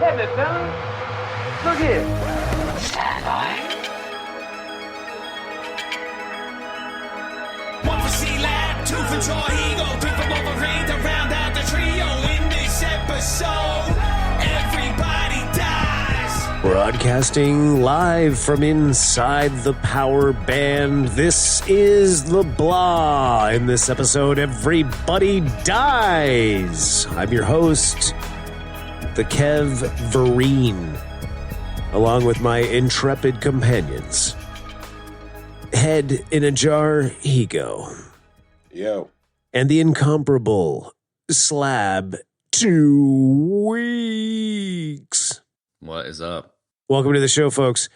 Damn it, fellas. Look here. Stand by. One for C-Lab, two for Joy Eagle, three for Wolverine to round out the trio. In this episode, everybody dies. Broadcasting live from inside the power band, this is the Blah. In this episode, everybody dies. I'm your host, the Kev Vereen, along with my intrepid companions. Head in a jar, Ego. Yo. And the incomparable Slab 2 weeks. What is up? Welcome to the show, folks.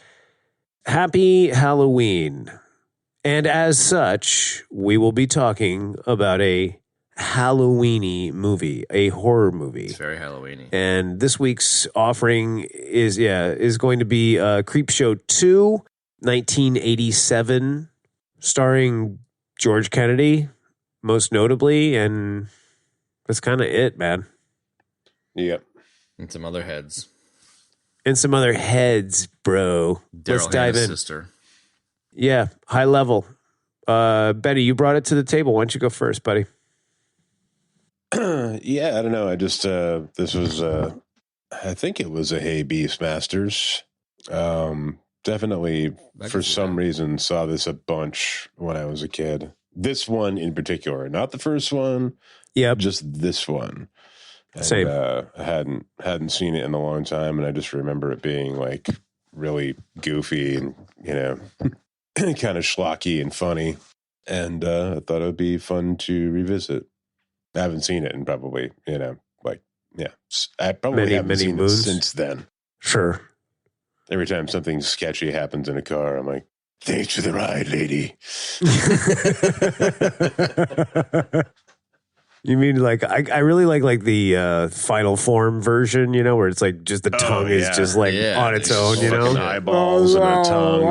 Happy Halloween. And as such, we will be talking about a Halloween-y movie, a horror movie. It's very Halloween-y. And this week's offering is going to be Creepshow 2, 1987, starring George Kennedy, most notably, and that's kind of it, man. Yep. And some other heads. And some other heads, bro. Let's dive in. Sister. Yeah, high level. Betty, you brought it to the table. Why don't you go first, buddy? Yeah, I don't know. I just, this was, I think it was a Hey Beastmasters. Definitely, for some reason, saw this a bunch when I was a kid. This one in particular, not the first one. Yep. Just this one. And, Same. I hadn't seen it in a long time, and I just remember it being like really goofy and, you know, kind of schlocky and funny. And I thought it would be fun to revisit. I haven't seen it in probably, you know, like, yeah, I probably haven't seen it since then. Sure. Every time something sketchy happens in a car, I'm like, thanks for the ride, lady. You mean like I really like the final form version, you know, where it's like just the tongue is just like on its own, you know, eyeballs and a tongue.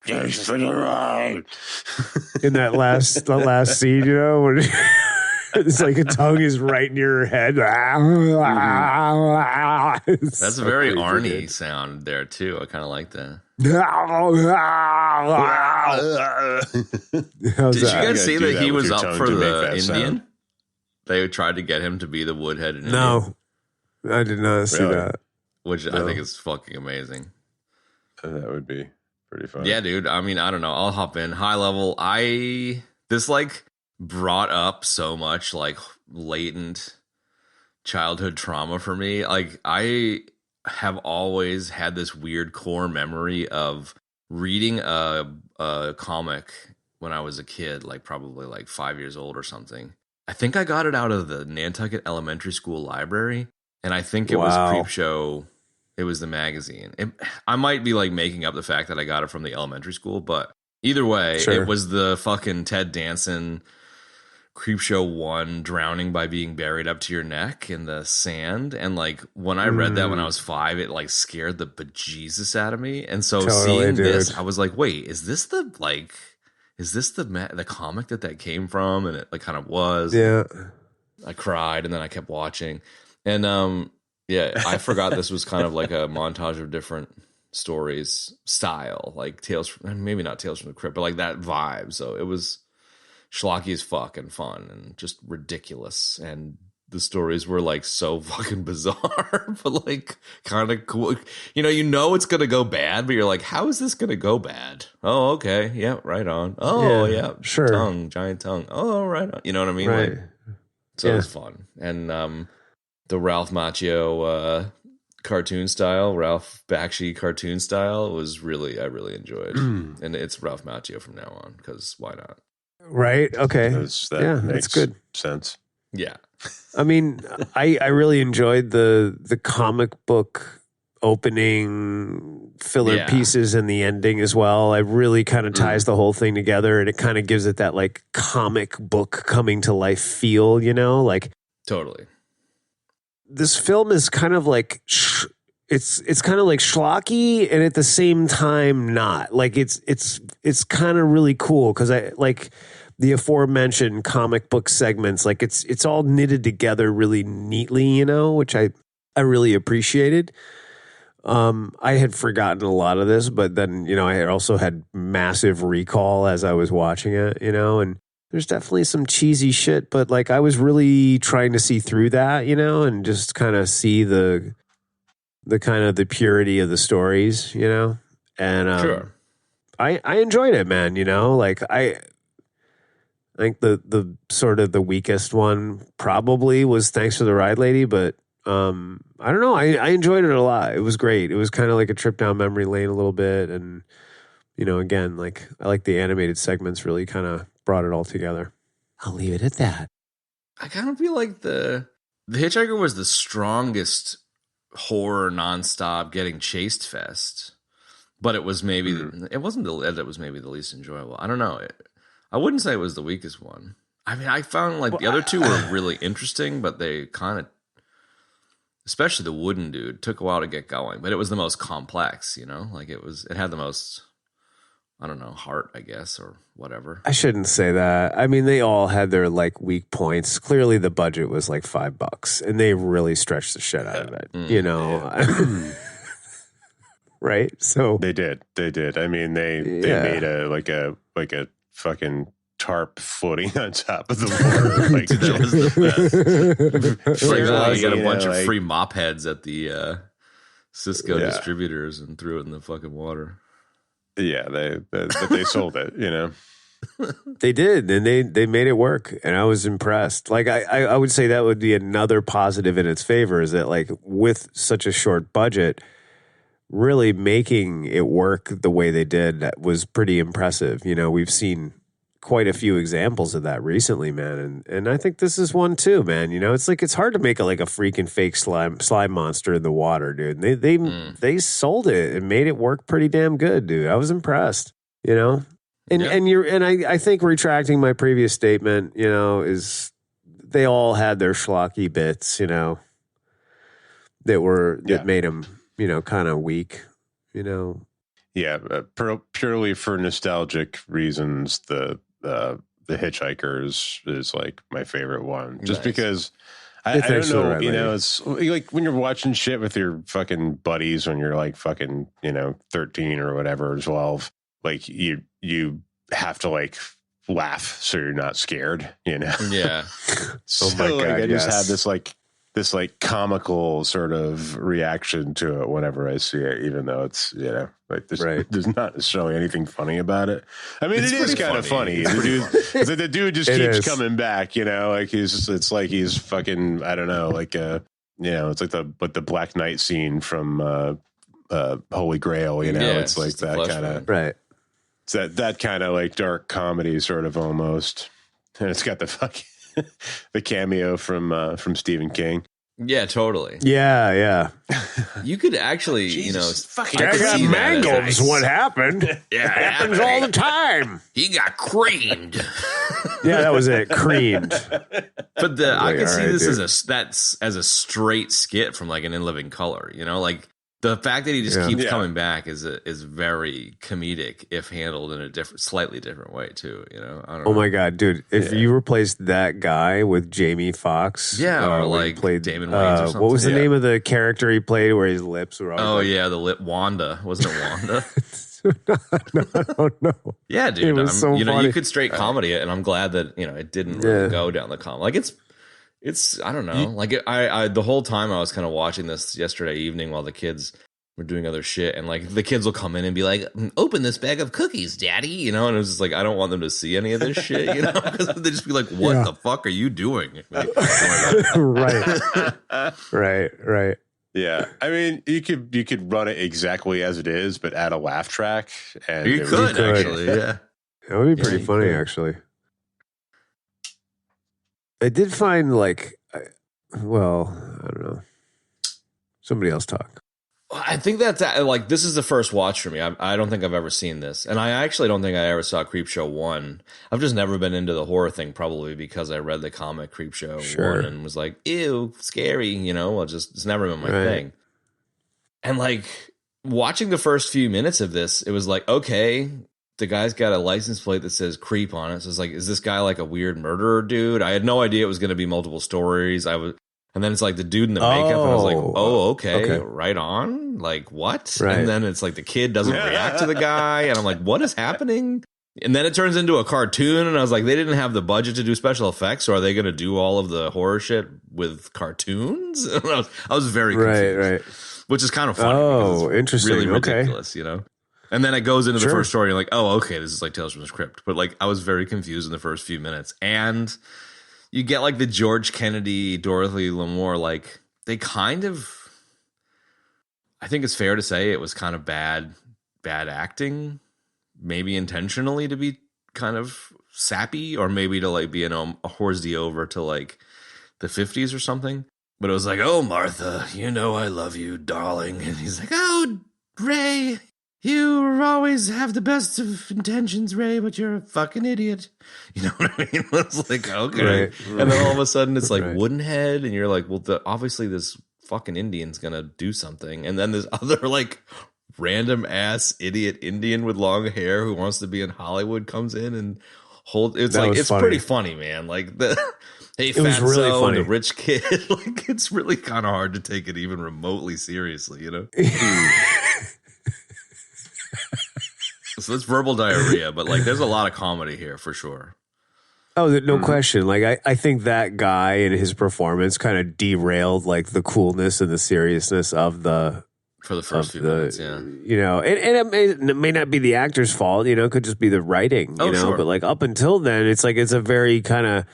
Thanks for the ride. In that last scene, you know, when it's like a tongue is right near her head. That's a very Arnie sound there too. I kind of like that. Did you guys see that he was up for the Indian? Sound. They tried to get him to be the woodhead in Indian. No, I did not see that. Which I think is fucking amazing. That would be pretty fun. Yeah, dude. I mean, I don't know. I'll hop in. High level. This like brought up so much like latent childhood trauma for me. Like I have always had this weird core memory of reading a comic when I was a kid, like probably like 5 years old or something. I think I got it out of the Nantucket Elementary School library, and I think it was Creepshow. It was the magazine. I might be like making up the fact that I got it from the elementary school, but either way, It was the fucking Ted Danson Creepshow 1, drowning by being buried up to your neck in the sand. And like when I read that when I was 5, it like scared the bejesus out of me. And so seeing this, I was like, wait, is this the comic that came from? And it like kind of was. Yeah. I cried and then I kept watching. And yeah, I forgot this was kind of like a montage of different stories style, like maybe not Tales from the Crypt, but like that vibe. So it was schlocky as fuck and fun and just ridiculous. And the stories were like so fucking bizarre, but like kind of cool. You know it's going to go bad, but you're like, how is this going to go bad? Oh, okay. Yeah, right on. Oh, yeah. Sure. Tongue, giant tongue. Oh, right on. You know what I mean? Right. Like, so it was fun. And the Ralph Macchio cartoon style, Ralph Bakshi cartoon style I really enjoyed. And it's Ralph Macchio from now on, because why not? Right. Okay. That's good. Sense. Yeah. I mean, I really enjoyed the comic book opening filler pieces and the ending as well. It really kind of ties the whole thing together, and it kind of gives it that like comic book coming to life feel, you know, like totally. This film is kind of like it's kind of like schlocky, and at the same time not. Like it's kind of really cool because I like the aforementioned comic book segments. Like it's all knitted together really neatly, you know, which I really appreciated. I had forgotten a lot of this, but then, you know, I had also had massive recall as I was watching it, you know, and there's definitely some cheesy shit, but like I was really trying to see through that, you know, and just kind of see the kind of the purity of the stories, you know, and Sure. I enjoyed it, man. You know, like I think the sort of the weakest one probably was Thanks for the Ride, Lady, but I don't know. I enjoyed it a lot. It was great. It was kind of like a trip down memory lane a little bit, and you know, again, like I like the animated segments really kind of brought it all together. I'll leave it at that. I kind of feel like the Hitchhiker was the strongest horror nonstop getting chased fest, but it was maybe it wasn't that was maybe the least enjoyable. I don't know. I wouldn't say it was the weakest one. I mean, I found like the other two were really interesting, but they kind of, especially the wooden dude, took a while to get going. But it was the most complex, you know. Like it had the most, I don't know, heart, I guess, or whatever. I shouldn't say that. I mean, they all had their like weak points. Clearly, the budget was like $5, and they really stretched the shit out of it. You know, right? So They did. I mean, they made a fucking tarp floating on top of the water. Like That was the best. For You got a you bunch know, of like- free mop heads at the Cisco distributors and threw it in the fucking water. Yeah, they sold it. You know. they did, and they made it work, and I was impressed. Like I would say that would be another positive in its favor is that like with such a short budget, really making it work the way they did was pretty impressive. You know, we've seen quite a few examples of that recently, man, and I think this is one too, man. You know, it's like it's hard to make a freaking fake slime monster in the water, dude. They sold it and made it work pretty damn good, dude. I was impressed, you know. And I think retracting my previous statement, you know, is they all had their schlocky bits, you know, that made them, you know, kind of weak, you know. Yeah, purely for nostalgic reasons, the Hitchhikers is like my favorite one, just because I don't know, right, you know, it's like when you're watching shit with your fucking buddies when you're like fucking, you know, 13 or whatever, 12, like you have to like laugh so you're not scared, you know. Yeah. So my God, I just yes. have this comical sort of reaction to it whenever I see it, even though it's, you know, like there's not necessarily anything funny about it. I mean, It's it is pretty kind of funny. funny. The dude just It keeps is. coming back, you know, like it's like he's fucking, I don't know, like, you know, it's like the Black Knight scene from Holy Grail, you know, Yeah, it's like just a that flesh kind of, wound. Right. it's that kind of like dark comedy sort of almost. And it's got the fucking, the cameo from Stephen King. Yeah, totally. Yeah. You could actually, you know, fucking I could see that as a- What happened? Yeah, Happens all the time. He got creamed. Yeah, that was it. Creamed. But I Like, could see all right, this dude. as a straight skit from like an In Living Color. You know, like the fact that he just keeps coming back is very comedic if handled in a slightly different way too. You know, I don't know. Oh my God, dude! If you replaced that guy with Jamie Foxx, or when he like played Damon Wayans or something. what was the Yeah. name of the character he played where his lips were? Oh yeah, the lip Wanda, wasn't it Wanda? I don't know. Yeah, dude. It was so you know, funny. you could straight comedy it, and I'm glad that you know it didn't really go down the comedy. Like it's I don't know. Like I the whole time I was kind of watching this yesterday evening while the kids were doing other shit, and like the kids will come in and be like, "Open this bag of cookies, Daddy," you know, and it was just like I don't want them to see any of this shit, you know, because they just be like, "What the fuck are you doing?" Like, right. Yeah, I mean, you could run it exactly as it is, but add a laugh track, and you it could would- actually, yeah. That would be pretty you funny, could. actually. I did find I don't know. Somebody else talk. I think that's like this is the first watch for me. I don't think I've ever seen this, and I actually don't think I ever saw Creepshow 1. I've just never been into the horror thing, probably because I read the comic Creepshow 1 and was like, "Ew, scary," you know. It's never been my thing. And like watching the first few minutes of this, it was like, okay, the guy's got a license plate that says creep on it. So it's like, is this guy like a weird murderer dude? I had no idea it was going to be multiple stories. And then it's like the dude in the makeup, and I was like, oh, okay, right on. Like, what? Right. And then it's like the kid doesn't react to the guy, and I'm like, what is happening? And then it turns into a cartoon, and I was like, they didn't have the budget to do special effects, so are they going to do all of the horror shit with cartoons? I was very confused. Right. Which is kind of funny. Oh, interesting. Really ridiculous, you know? And then it goes into the first story, and you're like, oh, okay, this is like Tales from the Crypt. But like, I was very confused in the first few minutes. And you get like the George Kennedy, Dorothy Lamour, like they kind of, I think it's fair to say it was kind of bad acting, maybe intentionally to be kind of sappy, or maybe to like be a horsey over to like the 50s or something. But it was like, oh, Martha, you know I love you, darling. And he's like, oh, Ray, you always have the best of intentions, Ray, but you're a fucking idiot. You know what I mean? It's like, okay. Right. And then all of a sudden it's like Woodenhead, and you're like, well, obviously this fucking Indian's going to do something. And then this other like random ass idiot Indian with long hair who wants to be in Hollywood comes in and it's funny. Pretty funny, man. Like hey, it was really funny. The rich kid, like it's really kind of hard to take it even remotely seriously, you know? So it's verbal diarrhea, but like there's a lot of comedy here for sure. Oh, no question. Like I think that guy and his performance kind of derailed like the coolness and the seriousness of the for the first few minutes, yeah. You know, and it may not be the actor's fault, you know, it could just be the writing, you know, sure. But like up until then, it's like it's a very kind of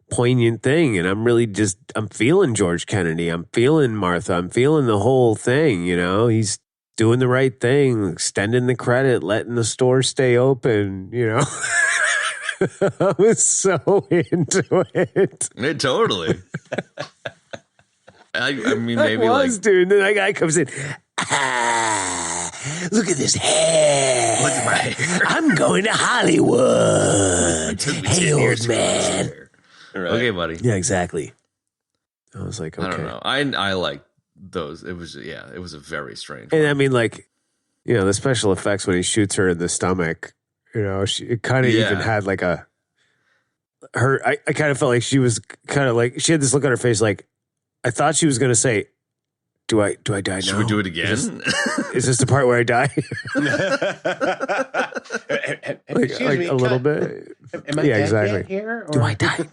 poignant thing, and I'm feeling George Kennedy, I'm feeling Martha, I'm feeling the whole thing, you know. He's doing the right thing, extending the credit, letting the store stay open, you know. I was so into it. Totally. I mean, maybe dude. Then that guy comes in. Look at this hair. Look at my hair. I'm going to Hollywood. Hey, old man. Right. Okay, buddy. Yeah, exactly. I was like, okay. I don't know. I like those. It was a very strange one. And I mean, like, you know, the special effects when he shoots her in the stomach, you know, it kind of even had like I kind of felt like she was kind of like, she had this look on her face like, I thought she was going to say, do I die now? Should we do it again? Is this the part where I die? like a little bit. Am I dead here? Do I die?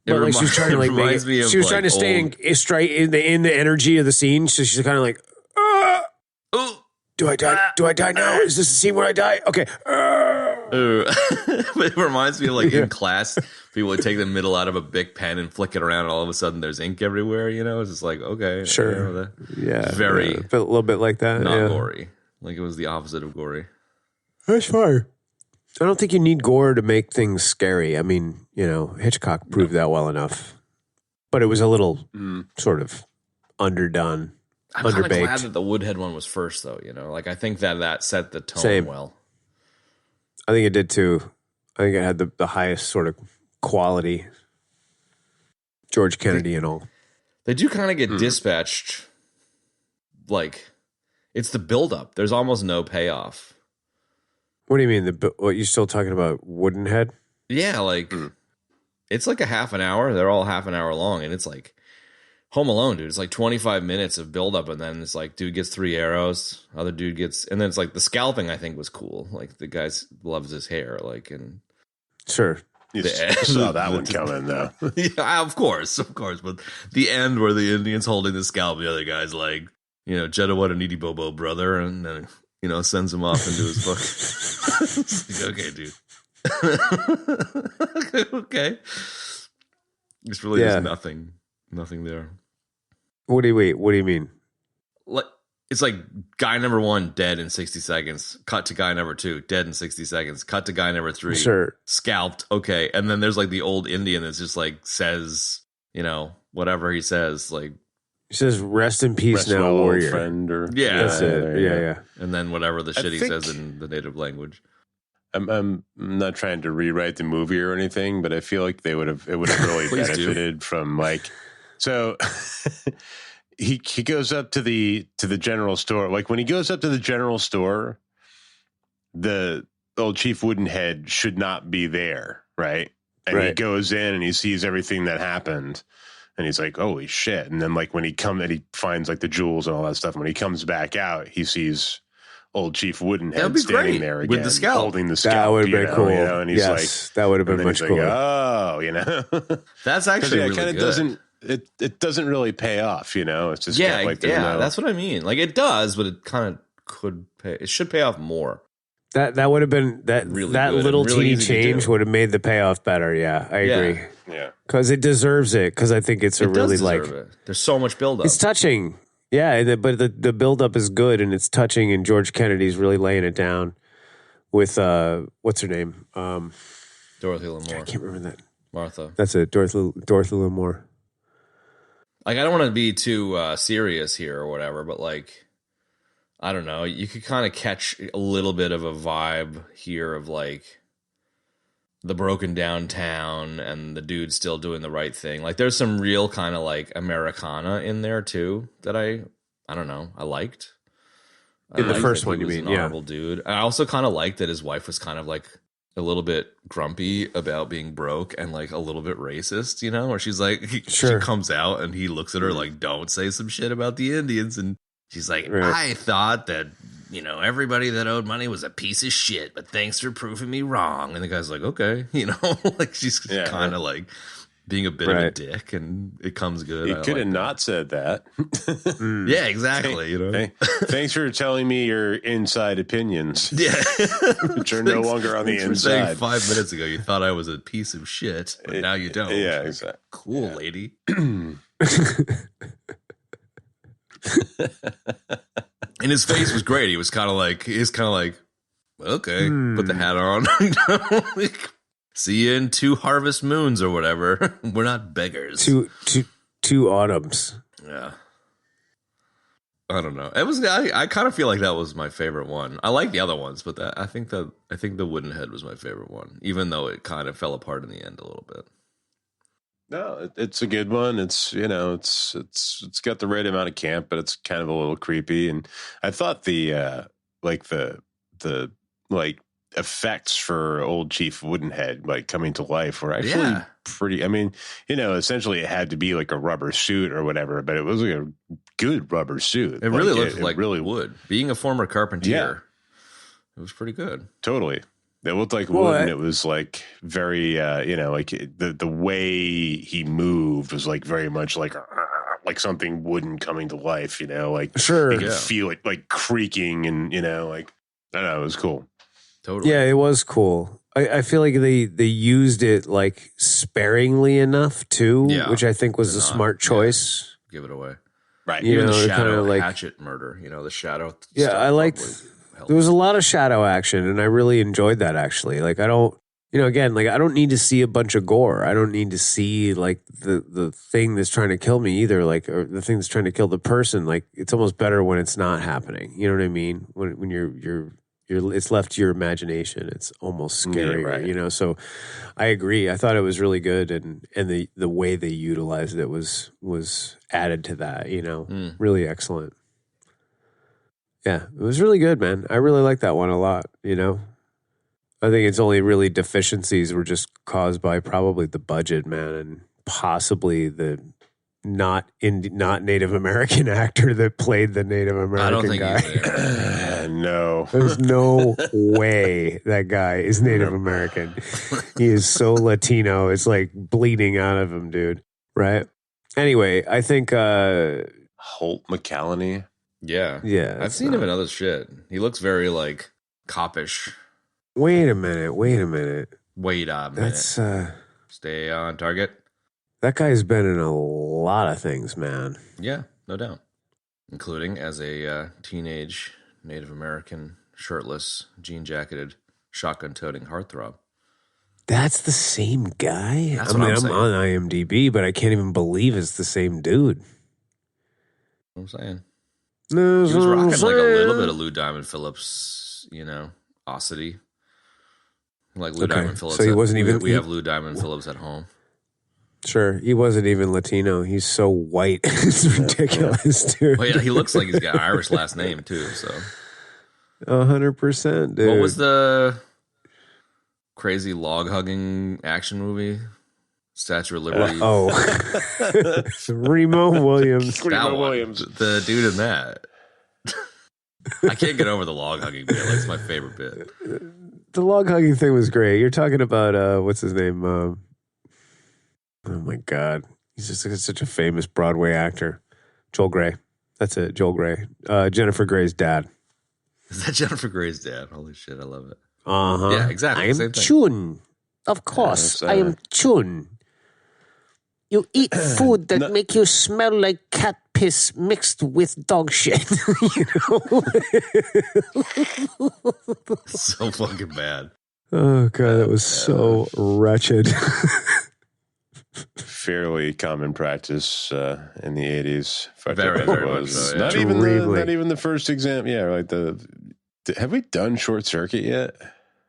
But like she was trying to like make it, she was trying to stay in the energy of the scene. So she's kind of like, do I die? Do I die now? Is this the scene where I die? Okay. It reminds me of like in class, people would take the middle out of a big pen and flick it around, and all of a sudden there's ink everywhere. You know, it's just like, okay, sure, you know, very a little bit like that, not gory. Like it was the opposite of gory. That's fine. I don't think you need gore to make things scary. I mean, you know, Hitchcock proved that well enough, but it was a little sort of underdone. I'm kind of glad that the Woodhead one was first, though. You know, like I think that set the tone well. I think it did too. I think it had the highest sort of quality. George Kennedy and all. They do kind of get dispatched. Like, it's the buildup. There's almost no payoff. What do you mean? What you still talking about? Woodenhead? Yeah, like it's like a half an hour. They're all half an hour long, and it's like Home Alone, dude. It's like 25 minutes of buildup, and then it's like dude gets 3 arrows, other dude gets, and then it's like the scalping. I think was cool. Like the guy loves his hair, like and sure. You saw that one coming, though. Yeah, of course. But the end where the Indian's holding the scalp, the other guy's like, you know, Jeddah, what a needy bobo, brother, and then you know sends him off into his fucking. Like, okay, dude. Okay. It's really just nothing there. What do you mean? Like it's like guy number 1 dead in 60 seconds. Cut to guy number 2 dead in 60 seconds. Cut to guy number 3 scalped. Okay, and then there's like the old Indian that's just like says, you know, whatever he says, like he says, "Rest in peace, now, warrior." Friend, or that's it. Yeah. And then whatever the shit he says in the native language. I'm not trying to rewrite the movie or anything, but I feel like it would have really benefited from like. So he goes up to the general store. Like when he goes up to the general store, the old Chief Woodenhead should not be there, right? And he goes in and he sees everything that happened, and he's like, "Holy shit!" And then like when he finds like the jewels and all that stuff. And when he comes back out, he sees old Chief Woodenhead standing there again with the scalp, holding the scalp. That would have been cool. And he's like, that would have been much cooler. Like, that's actually really kind of good. It doesn't really pay off, It's just like that's what I mean. Like it does, but it kind of could pay. It should pay off more. That would have been really that good little really teeny change would have made the payoff better. Yeah, I agree. Yeah, because it deserves it. Because I think it's really like it. There's so much buildup. It's touching. Yeah, but the buildup is good and it's touching, and George Kennedy's really laying it down with what's her name? Dorothy Lamour. I can't remember that. Martha. That's it. Dorothy Lamour. Like I don't want to be too serious here or whatever, but like I don't know. You could kind of catch a little bit of a vibe here of like the broken down town and the dude still doing the right thing. Like there's some real kind of like Americana in there too that I don't know. I liked. In the first one, you mean? An honorable dude. I also kind of liked that his wife was kind of like a little bit grumpy about being broke and like a little bit racist, where she's like, she comes out and he looks at her like, don't say some shit about the Indians. And she's like, I thought that, everybody that owed money was a piece of shit, but thanks for proving me wrong. And the guy's like, okay, like she's kind of like being a bit of a dick, and it comes good. He could have not said that. Yeah, exactly. Thanks for telling me your inside opinions. Yeah. Which are no longer on the inside. 5 minutes ago, you thought I was a piece of shit, but now you don't. Yeah, exactly. Cool, lady. And his face was great. He was kind of like, okay, put the hat on. See you in 2 harvest moons or whatever. We're not beggars. Two autumns. Yeah. I don't know. It was. I kind of feel like that was my favorite one. I like the other ones, but I think the Woodenhead was my favorite one, even though it kind of fell apart in the end a little bit. No, it's a good one. It's it's got the right amount of camp, but it's kind of a little creepy. And I thought the effects for old Chief Woodenhead like coming to life were actually pretty. I mean, essentially it had to be like a rubber suit or whatever, but it was like a good rubber suit. It really looked like really wood. Being a former carpenter, it was pretty good. Totally. It looked like wood, and it was like very, like the way he moved was like very much like something wooden coming to life, like sure, you could feel it like creaking, and like I don't know, it was cool. Totally, yeah, it was cool. I feel like they used it like sparingly enough too, which I think was a smart choice. Give it away, right? Even the shadow hatchet murder, the shadow. Yeah, I liked. There was a lot of shadow action, and I really enjoyed that, actually. Like, I don't, again, like, I don't need to see a bunch of gore. I don't need to see, like, the thing that's trying to kill me either, like, or the thing that's trying to kill the person. Like, it's almost better when it's not happening. You know what I mean? When you're it's left to your imagination. It's almost scarier, So I agree. I thought it was really good, and the way they utilized it was added to that, really excellent. Yeah, it was really good, man. I really like that one a lot, I think its only really deficiencies were just caused by probably the budget, man, and possibly the not Native American actor that played the Native American guy. No. There's no way that guy is Native American. He is so Latino. It's like bleeding out of him, dude. Right? Anyway, I think Holt McCallany. Yeah. Yeah. I've seen him in other shit. He looks very like coppish. Wait a minute. That's stay on target. That guy's been in a lot of things, man. Yeah, no doubt. Including as a teenage Native American, shirtless, jean-jacketed, shotgun-toting heartthrob. That's the same guy? That's what I'm saying. I'm on IMDb, but I can't even believe it's the same dude. I'm saying. No, he was rocking like a little bit of Lou Diamond Phillips, osity. Like Lou Diamond Phillips. So he wasn't even. We have Lou Diamond Phillips at home. Sure, he wasn't even Latino. He's so white. It's ridiculous, dude. Well, yeah, he looks like he's got an Irish last name too. So 100%, dude. What was the crazy log hugging action movie? Statue of Liberty. Remo Williams. That Remo one. Williams. The dude in that. I can't get over the log hugging bit. Like, it's my favorite bit. The log hugging thing was great. You're talking about what's his name? Oh my God, he's just such a famous Broadway actor, Joel Grey. That's it, Joel Grey. Jennifer Grey's dad. Is that Jennifer Grey's dad? Holy shit, I love it. Uh-huh. Yeah, exactly. I am Same thing. Chun. Of course, I am Chun. You eat food that make you smell like cat piss mixed with dog shit. You know? So fucking bad. Oh God, that was so wretched. Fairly common practice in the 80s. Very, very much so, yeah. Not even the first exam. Yeah, like have we done Short Circuit yet?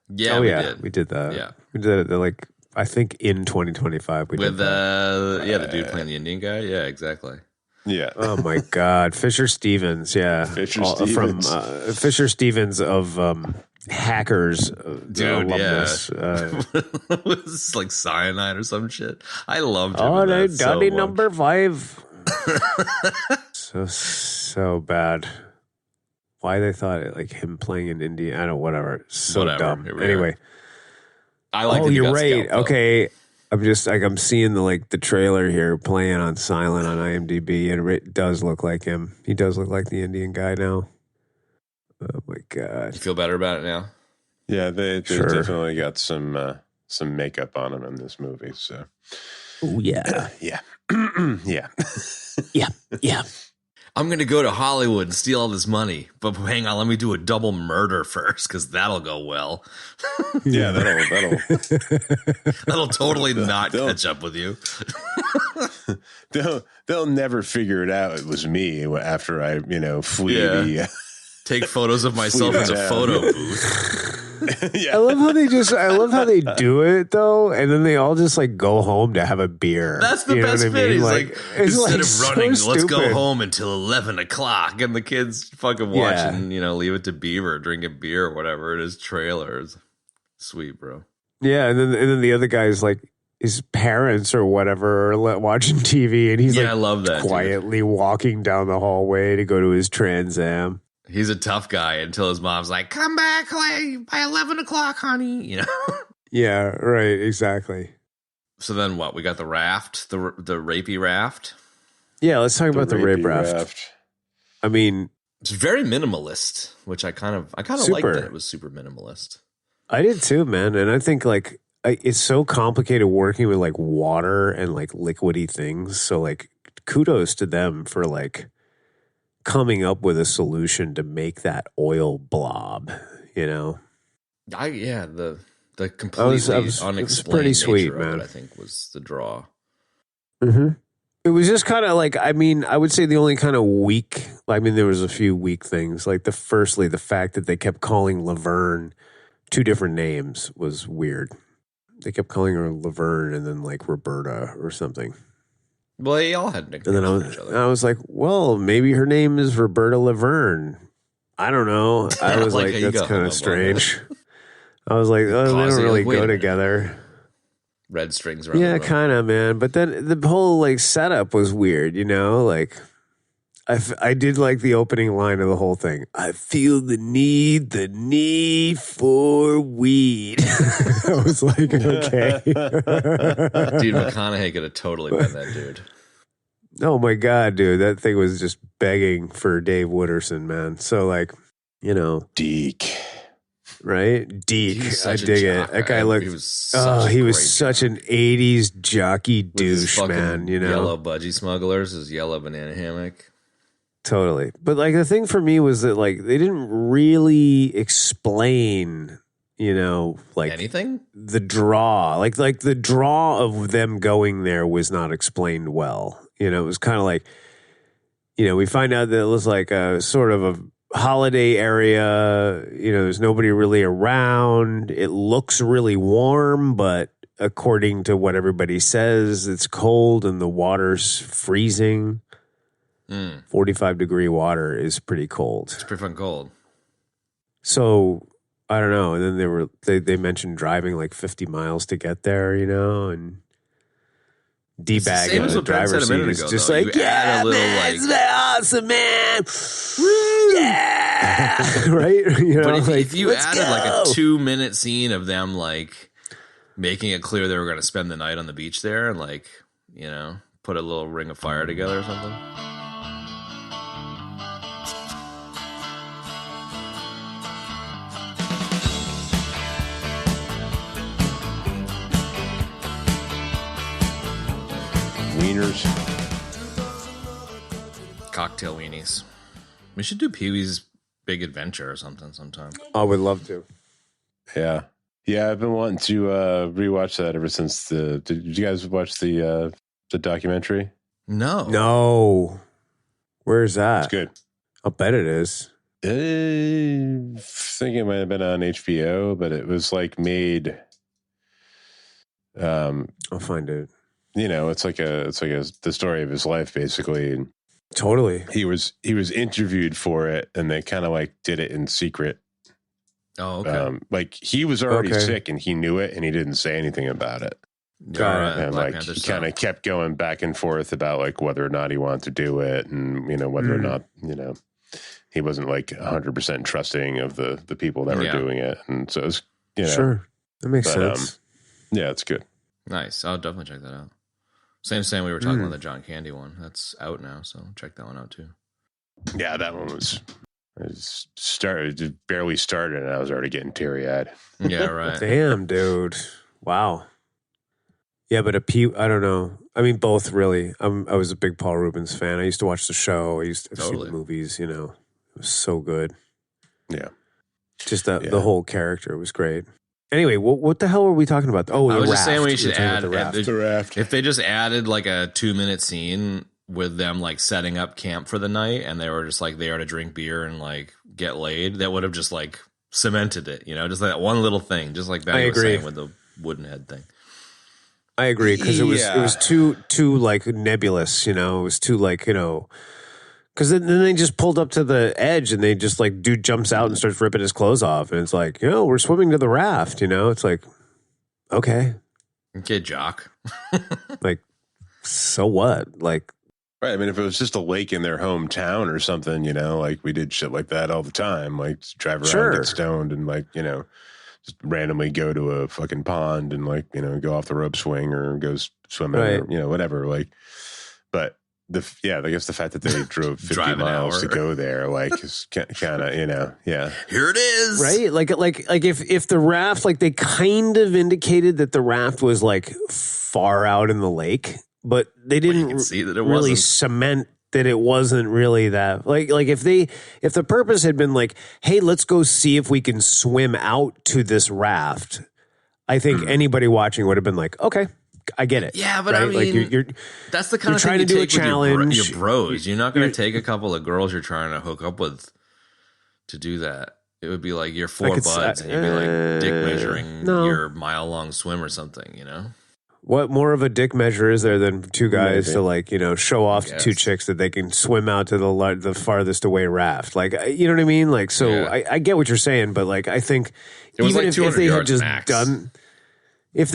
Yeah, we did that. Yeah, we did it like I think in 2025 we did that. The dude playing the Indian guy. Yeah, exactly. Yeah. Oh my God, Fisher Stevens. Yeah, Stevens. from Fisher Stevens of Hackers. Dude, alumnus. It was like cyanide or some shit. I loved him. Oh, in no, that so Daddy much. number 5. so bad. Why they thought it like him playing in India? I don't know. Whatever. So Whatever. dumb. Here we Anyway. I like. that he you're got right. scalped, though. Okay. I'm just like I'm seeing the trailer here playing on silent on IMDb, and it does look like him. He does look like the Indian guy now. Oh my God! You feel better about it now? Yeah, they Sure. definitely got some makeup on him in this movie. So, Oh yeah, yeah, yeah. yeah. I'm going to go to Hollywood and steal all this money. But hang on, let me do a double murder first, because that'll go well. Yeah, that'll Totally not catch up with you. they'll never figure it out. It was me after I flee the. Take photos of myself in a photo booth. Yeah. I love how they do it though, and then they all just like go home to have a beer. That's the You know best what I bit. mean? He's like, it's instead so of running, let's go stupid. home until 11 o'clock. And the kids fucking watching, Leave It to Beaver, drinking beer or whatever it is, trailers. Sweet, bro. Yeah, and then the other guy's like his parents or whatever are watching TV, and he's I like love that. quietly walking down the hallway to go to his Trans Am. He's a tough guy until his mom's like, come back by 11 o'clock, honey. Yeah, right, exactly. So then what? We got the raft, the rapey raft. Yeah, let's talk about the rape raft. raft. I mean, It's very minimalist, which I kind of like that it was super minimalist. I did too, man. And I think like it's so complicated working with like water and like liquidy things. So like kudos to them for like coming up with a solution to make that oil blob, The completely unexplained it was pretty sweet, nature of man. it, I think, was the draw. Mm-hmm. It was just kind of like, I mean, I would say the only kind of weak, I mean, there was a few weak things. Like the fact that they kept calling Laverne 2 different names was weird. They kept calling her Laverne and then like Roberta or something. Well, they all had nicknames And then for each other. I was like, well, maybe her name is Roberta Laverne. I don't know. I was Like like, how you that's got kind hung of up on strange. I was like, oh, they Causing, don't really like, wait a go minute. together. Red strings around Yeah, the room. kind of, man. But then the whole like setup was weird, Like I did like the opening line of the whole thing. I feel the need for weed. I was like, okay. Dude, McConaughey could have totally been that dude. Oh my God, dude. That thing was just begging for Dave Wooderson, man. So like, Deke. right? Deke. He's I such a dig it. jock. That guy looked, He was such a he was great such jock. an 80s jockey With his douche, fucking man, Yellow budgie smugglers, his yellow banana hammock. Totally. But like the thing for me was that like they didn't really explain, like Anything? the draw. Like the draw of them going there was not explained well. It was kind of like, we find out that it was like a sort of a holiday area. There's nobody really around. It looks really warm, but according to what everybody says, it's cold and the water's freezing. 45-degree water is pretty cold. It's pretty fucking cold. So I don't know. And then they mentioned driving like 50 miles to get there, and D-bagging the driver's seat is just though. like, yeah, man, it's awesome, man. Woo! Yeah, right. But if you added like a 2-minute scene of them like making it clear they were going to spend the night on the beach there, and like put a little ring of fire together or something. Wieners. Cocktail weenies. We should do Pee-wee's Big Adventure or something sometime. I would love to. Yeah. Yeah, I've been wanting to rewatch that ever since did you guys watch the documentary? No. Where's that? It's good. I'll bet it is. I think it might have been on HBO, but it was like made. I'll find it. It's like the story of his life, basically. And totally. He was interviewed for it, and they kind of like did it in secret. Oh, okay. Like he was already sick, and he knew it, and he didn't say anything about it. Got it. And like he kind of kept going back and forth about like whether or not he wanted to do it, and whether or not he wasn't like 100% trusting of the people that were doing it, and so it was sure, that makes sense. Yeah, it's good. Nice. I'll definitely check that out. Same we were talking about the John Candy one. That's out now, so check that one out too. Yeah, that one was. Barely started, and I was already getting teary-eyed. Yeah, right. Damn, dude. Wow. Yeah, but I don't know. I mean, both really. I was a big Paul Rubens fan. I used to watch the show. I used to see the movies. It was so good. Yeah. Just the whole character was great. Anyway, what the hell were we talking about? Oh, I was raft. just saying we should add the raft. If they just added like a 2-minute scene with them like setting up camp for the night, and they were just like there to drink beer and like get laid, that would have just like cemented it, just like that one little thing, just like Ben was saying with the wooden head thing. I agree, because it was too like nebulous, it was too like because then they just pulled up to the edge, and they just like dude jumps out and starts ripping his clothes off, and it's like we're swimming to the raft, it's like okay, jock. like so what, like. Right. I mean, if it was just a lake in their hometown or something, like we did shit like that all the time, like drive around, get stoned, and like, just randomly go to a fucking pond and like, go off the rope swing or go swimming or, whatever. Like, but I guess the fact that they drove 50 miles to go there, like, is kind of, yeah. Here it is. Right. Like if the raft, like they kind of indicated that the raft was like far out in the lake, but they didn't see that it really wasn't. cement that it wasn't really that. Like if the purpose had been like, hey, let's go see if we can swim out to this raft, I think anybody watching would have been like, okay, I get it. Yeah, but right? I mean, like you're that's the kind of thing trying you to do a take with challenge. Your bros. You're not going to take a couple of girls you're trying to hook up with to do that. It would be like your four buds, and you'd be like dick measuring your mile-long swim or something, What more of a dick measure is there than two guys to like, show off to two chicks that they can swim out to the farthest away raft? Like, you know what I mean? Like, so I get what you're saying, but like, I think even like if they had just done, if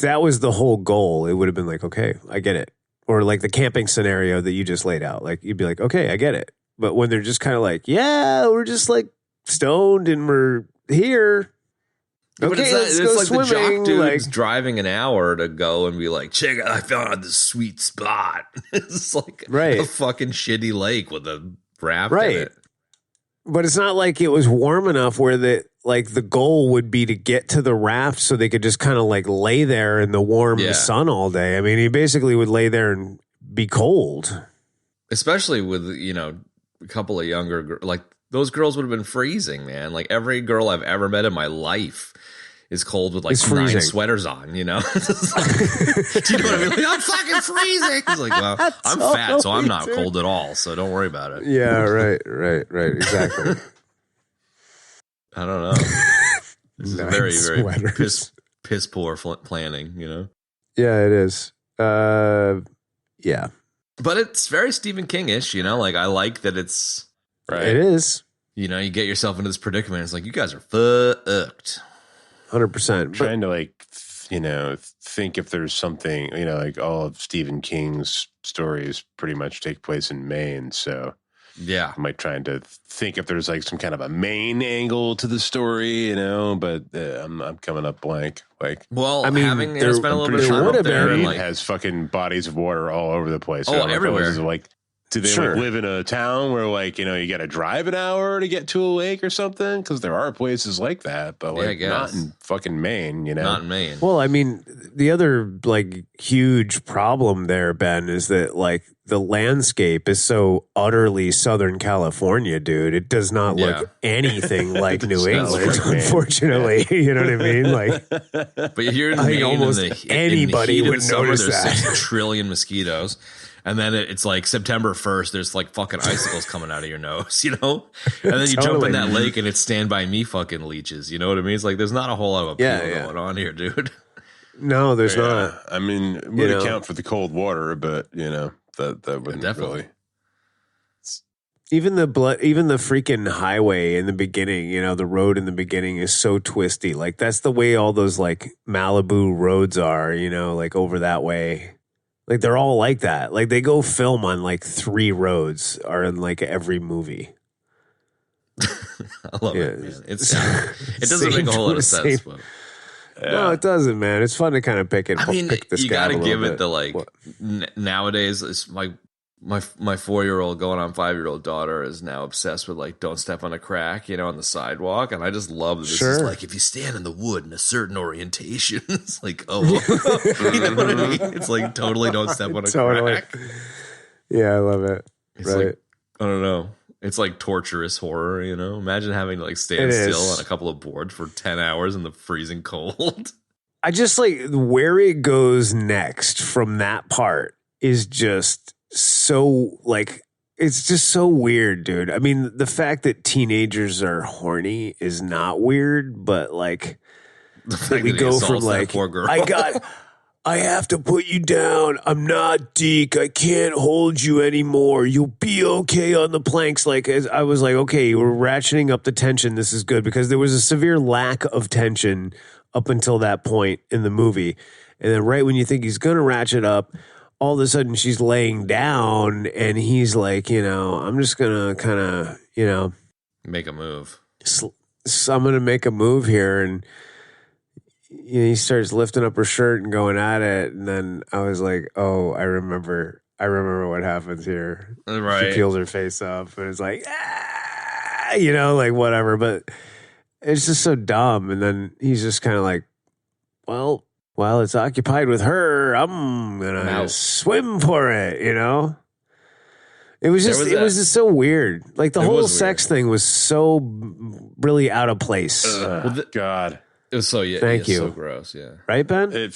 that was the whole goal, it would have been like, okay, I get it. Or like the camping scenario that you just laid out, like you'd be like, okay, I get it. But when they're just kind of like, yeah, we're just like stoned and we're here. Okay, let's go like swimming. The jock dude's like, driving an hour to go and be like, check it, I found this sweet spot. It's like a fucking shitty lake with a raft in it. But it's not like it was warm enough where the goal would be to get to the raft so they could just kind of like lay there in the warm sun all day. I mean, he basically would lay there and be cold. Especially with, a couple of younger, like those girls would have been freezing, man. Like every girl I've ever met in my life is cold with like 9 sweaters on, do you know what I mean? Like, I'm fucking freezing. He's like, well, I'm fat, so I'm not cold at all, so don't worry about it. Yeah, right, exactly. I don't know. This is very, very piss poor planning, Yeah, it is. Yeah. But it's very Stephen King-ish, like I like that it's... Right. It is. You know, you get yourself into this predicament. It's like, you guys are fucked. 100%. Trying to like, think if there's something, like all of Stephen King's stories pretty much take place in Maine. So yeah, I'm like trying to think if there's like some kind of a Maine angle to the story, but I'm coming up blank. Like, well, I mean, having there- spent a I'm little pretty bit of sure time up there, Maine and Maine like, has fucking bodies of water all over the place. Oh, I don't know if everywhere. this is like, do they Sure. like live in a town where like, you got to drive an hour to get to a lake or something? Because there are places like that, but Yeah, I like guess. not in fucking Maine, not in Maine. Well, I mean, the other like huge problem there, Ben, is that like the landscape is so utterly Southern California, dude. It does not Yeah. look anything like It New does not England, look like Maine. unfortunately. You know what I mean? Like, But here in I think Maine, almost in the anybody heat of would the summer, notice there's that. 6 trillion mosquitoes. And then it's like September 1st, there's like fucking icicles coming out of your nose, And then you jump Totally. in that lake and it's Stand By Me fucking leeches. You know what I mean? It's like there's not a whole lot of appeal Yeah. going on here, dude. no, there's Yeah, not. I mean, it would account for the cold water, but that wouldn't Definitely. really. Even the freaking highway in the beginning, the road in the beginning is so twisty. Like that's the way all those like Malibu roads are, like over that way. Like they're all like that. Like they go film on like 3 roads are in like every movie. I love it, Yeah. man. It doesn't make a whole lot of sense, but No, it doesn't, man. It's fun to kind of pick I mean, this you guy got to a little give bit. it the like. What? Nowadays, it's my 4-year-old going on 5-year-old daughter is now obsessed with like don't step on a crack, on the sidewalk, and I just love that this is Sure. like if you stand in the wood in a certain orientation, it's like you know what I mean? It's like totally don't step on a Totally. crack. Yeah, I love it. It's right. like I don't know. It's like torturous horror, Imagine having to like stand It still is. on a couple of boards for 10 hours in the freezing cold. I just like where it goes next from that part is just so like it's just so weird, dude. I mean, the fact that teenagers are horny is not weird, but like The that fact we that he go from assaults that like poor girl. I have to put you down. I'm not Deke. I can't hold you anymore. You'll be okay on the planks. Like I was like, okay, we're ratcheting up the tension. This is good because there was a severe lack of tension up until that point in the movie. And then right when you think he's going to ratchet up, all of a sudden she's laying down and he's like, I'm just going to kind of, Make a move. I'm going to make a move here. And he starts lifting up her shirt and going at it. And then I was like, oh, I remember what happens here. Right. She peels her face up and it's like, like whatever. But it's just so dumb. And then he's just kind of like, well, while it's occupied with her, I'm going to swim for it, It was just, it was just so weird. Like the It whole was sex thing was so really out of place. God. It was so Thank you. so gross, yeah. Right, Ben? It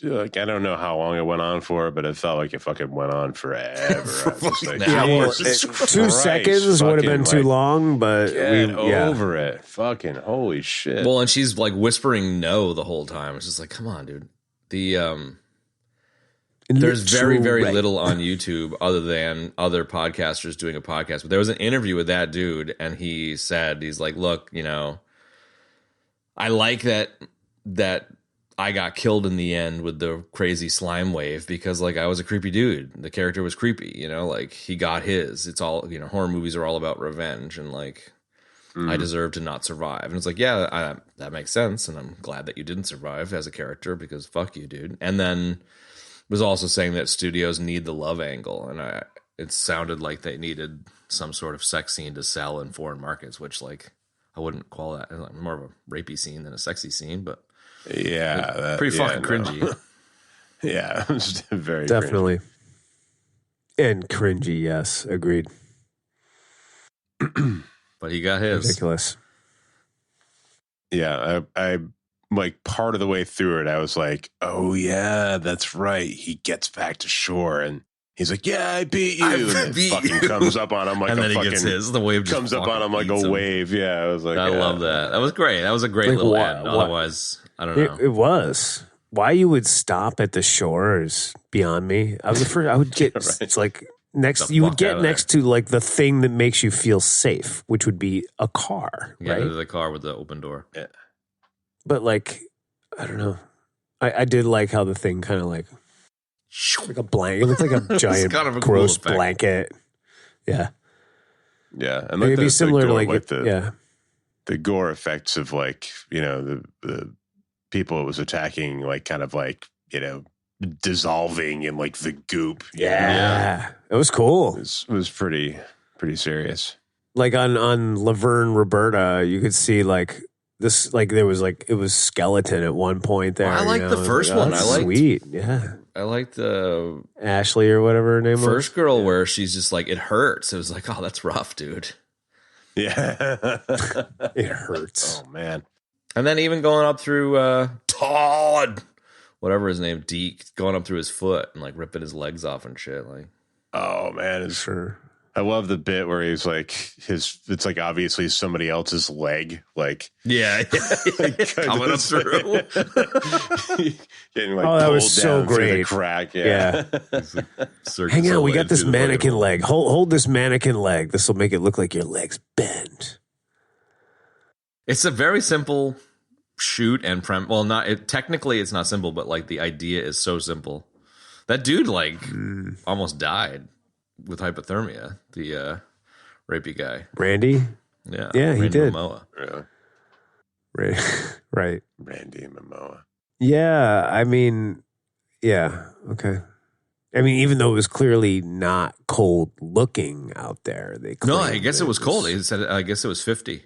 like I don't know how long it went on for, but it felt like it fucking went on forever. I was just like, Yeah, well, Jesus 2 Christ, seconds would have been fucking, too long, but Get over it. Fucking holy shit. Well, and she's like whispering no the whole time. It's just like, come on, dude. There's very, very little on YouTube other than other podcasters doing a podcast. But there was an interview with that dude, and he said, he's like, look, I like that I got killed in the end with the crazy slime wave because like I was a creepy dude. The character was creepy, like he got his. It's all, horror movies are all about revenge and like I deserve to not survive. And it's like, yeah, that makes sense. And I'm glad that you didn't survive as a character because fuck you, dude. And then was also saying that studios need the love angle. And it sounded like they needed some sort of sex scene to sell in foreign markets, which like, I wouldn't call that more of a rapey scene than a sexy scene, but yeah, pretty fucking cringy. Yeah, it was very Definitely. And cringy, yes. Agreed. But he got his. Ridiculous. Yeah, I like part of the way through it, I was like, oh yeah, that's right. He gets back to shore and he's like, yeah, I beat you. And it fucking comes up on him like and a then he fucking, gets his. The wave just comes up on him like eats a him. wave. Yeah, I was like, I love that. That was great. That was a great Like, little why- end. why- Otherwise, I don't know. It was. Why you would stop at the shore is beyond me. I was the first. I would get. right. It's like you would get outta next to like the thing that makes you feel safe, which would be a car, Yeah, right? the car with the open door. Yeah. But like, I don't know. I did like how the thing kind of like a blanket. It looked like a giant, kind of a cool gross effect. blanket. Yeah, Yeah, and it'd be similar to gore, like the gore effects of like the people it was attacking, like kind of like dissolving in like the goop. Yeah, it was cool. It was pretty serious. Like on Laverne Roberta, you could see like this, like there was like it was skeleton at one point there. I like the first one. That's I liked- sweet. Yeah, I like the Ashley or whatever her name was. first girl where she's just like, it hurts. It was like, oh, that's rough, dude. Yeah, It hurts. Oh man, And then even going up through Todd, whatever his name, Deke, going up through his foot and like ripping his legs off and shit. Like, oh man, Sure. I love the bit where he's like it's like obviously somebody else's leg, like yeah, coming up through. Getting like Oh, that was pulled so down through the great. crack. Yeah. Circus Hang on, we got Soleil this through the fucking mannequin wall. leg. Hold this mannequin leg. This will make it look like your leg's bent. It's a very simple shoot and well, not technically it's not simple, but like the idea is so simple. That dude like almost died with hypothermia. The rapey guy. Randy? Yeah, Yeah, he Randy did. Momoa. Really? Right. Randy Momoa. Yeah, I mean, yeah, okay. I mean, even though it was clearly not cold looking out there, they No, I claimed guess that it was cold. He said, I guess it was 50.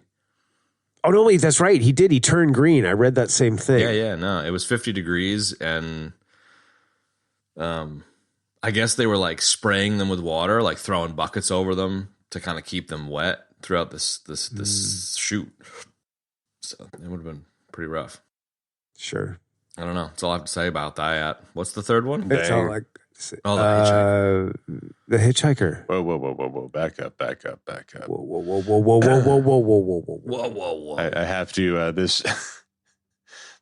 Oh no, wait, that's right. He did. He turned green. I read that same thing. Yeah, no, it was 50 degrees, and I guess they were like spraying them with water, like throwing buckets over them to kind of keep them wet throughout this shoot. So it would have been pretty rough. Sure. I don't know. That's all I have to say about that. What's the third one? It's all like Oh, the hitchhiker. the hitchhiker. Whoa. Back up. Whoa, whoa, whoa, whoa, whoa, whoa, whoa, whoa, whoa, whoa. Whoa. I have to, this,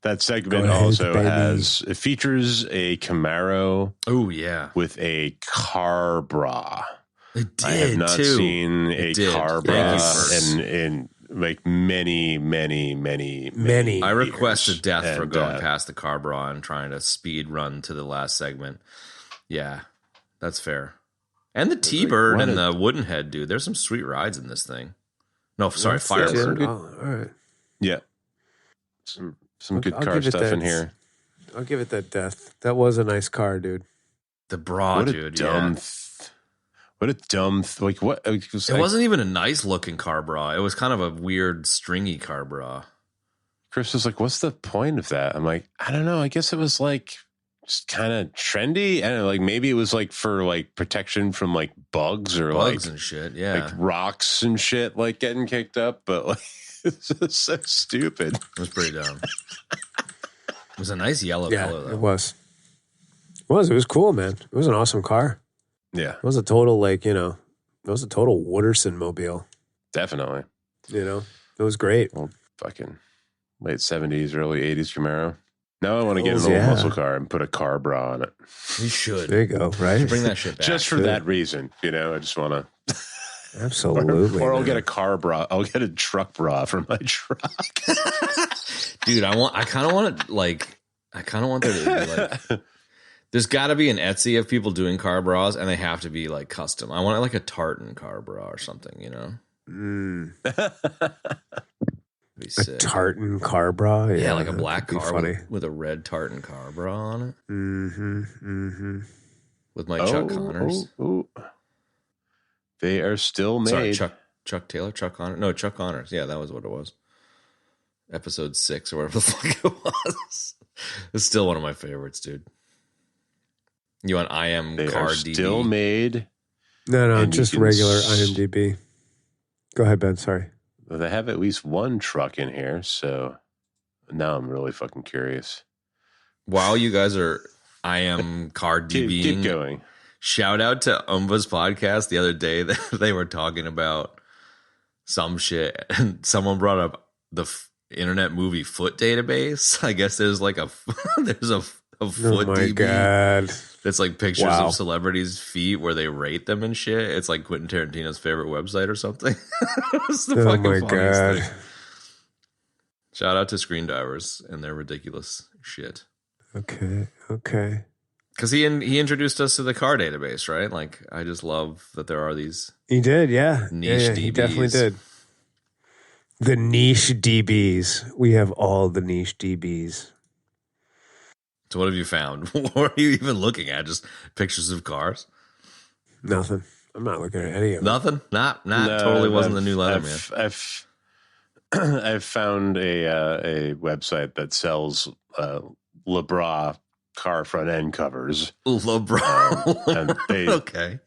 that segment Go ahead, also baby. it features a Camaro Oh, yeah. with a car bra. It did, I have not too. seen a It did. car Thank bra you for- in like many. I requested death for And, going past the car bra and trying to speed run to the last segment. Yeah, that's fair. And the T-Bird what and a- the Wooden Head, dude. There's some sweet rides in this thing. No, sorry, That's Firebird. it. Oh, all right. Yeah. Some good I'll car give it stuff that. in here. I'll give it that death. That was a nice car, dude. The bra, What a dude. dumb Yeah. what a dumb like what it was It like, wasn't even a nice looking car bra. It was kind of a weird stringy car bra. Chris was like, what's the point of that? I'm like, I don't know. I guess it was like just kind of trendy. I don't know, like maybe it was like for like protection from like bugs or Bugs like and shit. Yeah. like rocks and shit like getting kicked up, but like it's just so stupid. It was pretty dumb. It was a nice yellow Yeah, color, though. it was. It was cool, man. It was an awesome car. Yeah, It was a total, like, it was a total Wooderson mobile. definitely. It was great. Well, fucking late 70s, early 80s Camaro. Now I want to get an Oh, old yeah. muscle car and put a car bra on it. You should. There you go, right? Bring that shit back. Just for that reason, I just want to. Absolutely. Or I'll man. get a car bra. I'll get a truck bra for my truck. Dude, I kind of want there to be like, there's got to be an Etsy of people doing car bras, and they have to be like custom. I want like a tartan car bra or something, Be A sick. tartan car bra. Yeah, like a that black could be car funny. with a red tartan car bra on it Mm-hmm. with my Chuck Connors. Oh. They are still made. Sorry, Chuck Taylor, Chuck Connors. No, Chuck Connors. Yeah, that was what it was. Episode 6 or whatever the fuck it was. It's still one of my favorites, dude. You want I am They car are DB? still made. No, And you just can regular IMDb. Go ahead, Ben. Sorry. They have at least one truck in here, so now I'm really fucking curious. While you guys are I am car DBing, Keep going. shout out to Umba's podcast the other day that they were talking about some shit, and someone brought up the internet movie foot database. I guess there's like there's a of Oh foot my DB. god. It's like pictures Wow. of celebrities' feet where they rate them and shit. It's like Quentin Tarantino's favorite website or something. It's the Oh fucking my funniest god. thing. Shout out to Screen Divers and their ridiculous shit. Okay. Because he introduced us to the car database, right? Like, I just love that there are these He did, yeah. niche He DBs. definitely did. The niche DBs. We have all the niche DBs. So what have you found? What are you even looking at? Just pictures of cars? Nothing. I'm not looking at any of them. Nothing? Not No, totally wasn't the new Leatherman. I've found a website that sells LeBra car front end covers. LeBron. And they, Okay.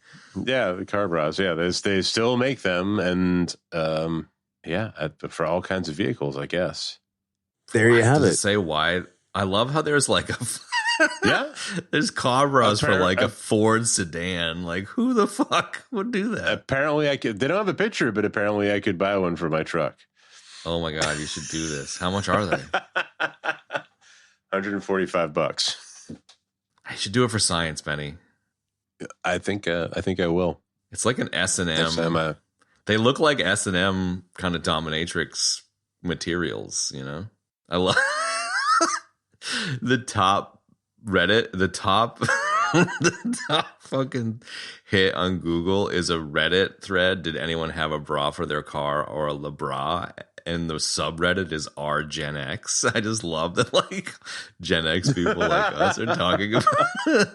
yeah, the car bras. Yeah, they still make them, and for all kinds of vehicles, I guess. There you have Does it. it say why? I love how there's like a Yeah, there's car bras for like a Ford sedan. Like, who the fuck would do that? apparently I could. They don't have a picture, but apparently I could buy one for my truck. Oh my god, you should do this. How much are they? $145. I should do it for science, Benny. I think I will. It's like an Next S&M. time They look like S&M kind of dominatrix materials, you know? I love the top Reddit, the top fucking hit on Google is a Reddit thread. Did anyone have a bra for their car or a LeBra? And the subreddit is R Gen X. I just love that like Gen X people like us are talking about it.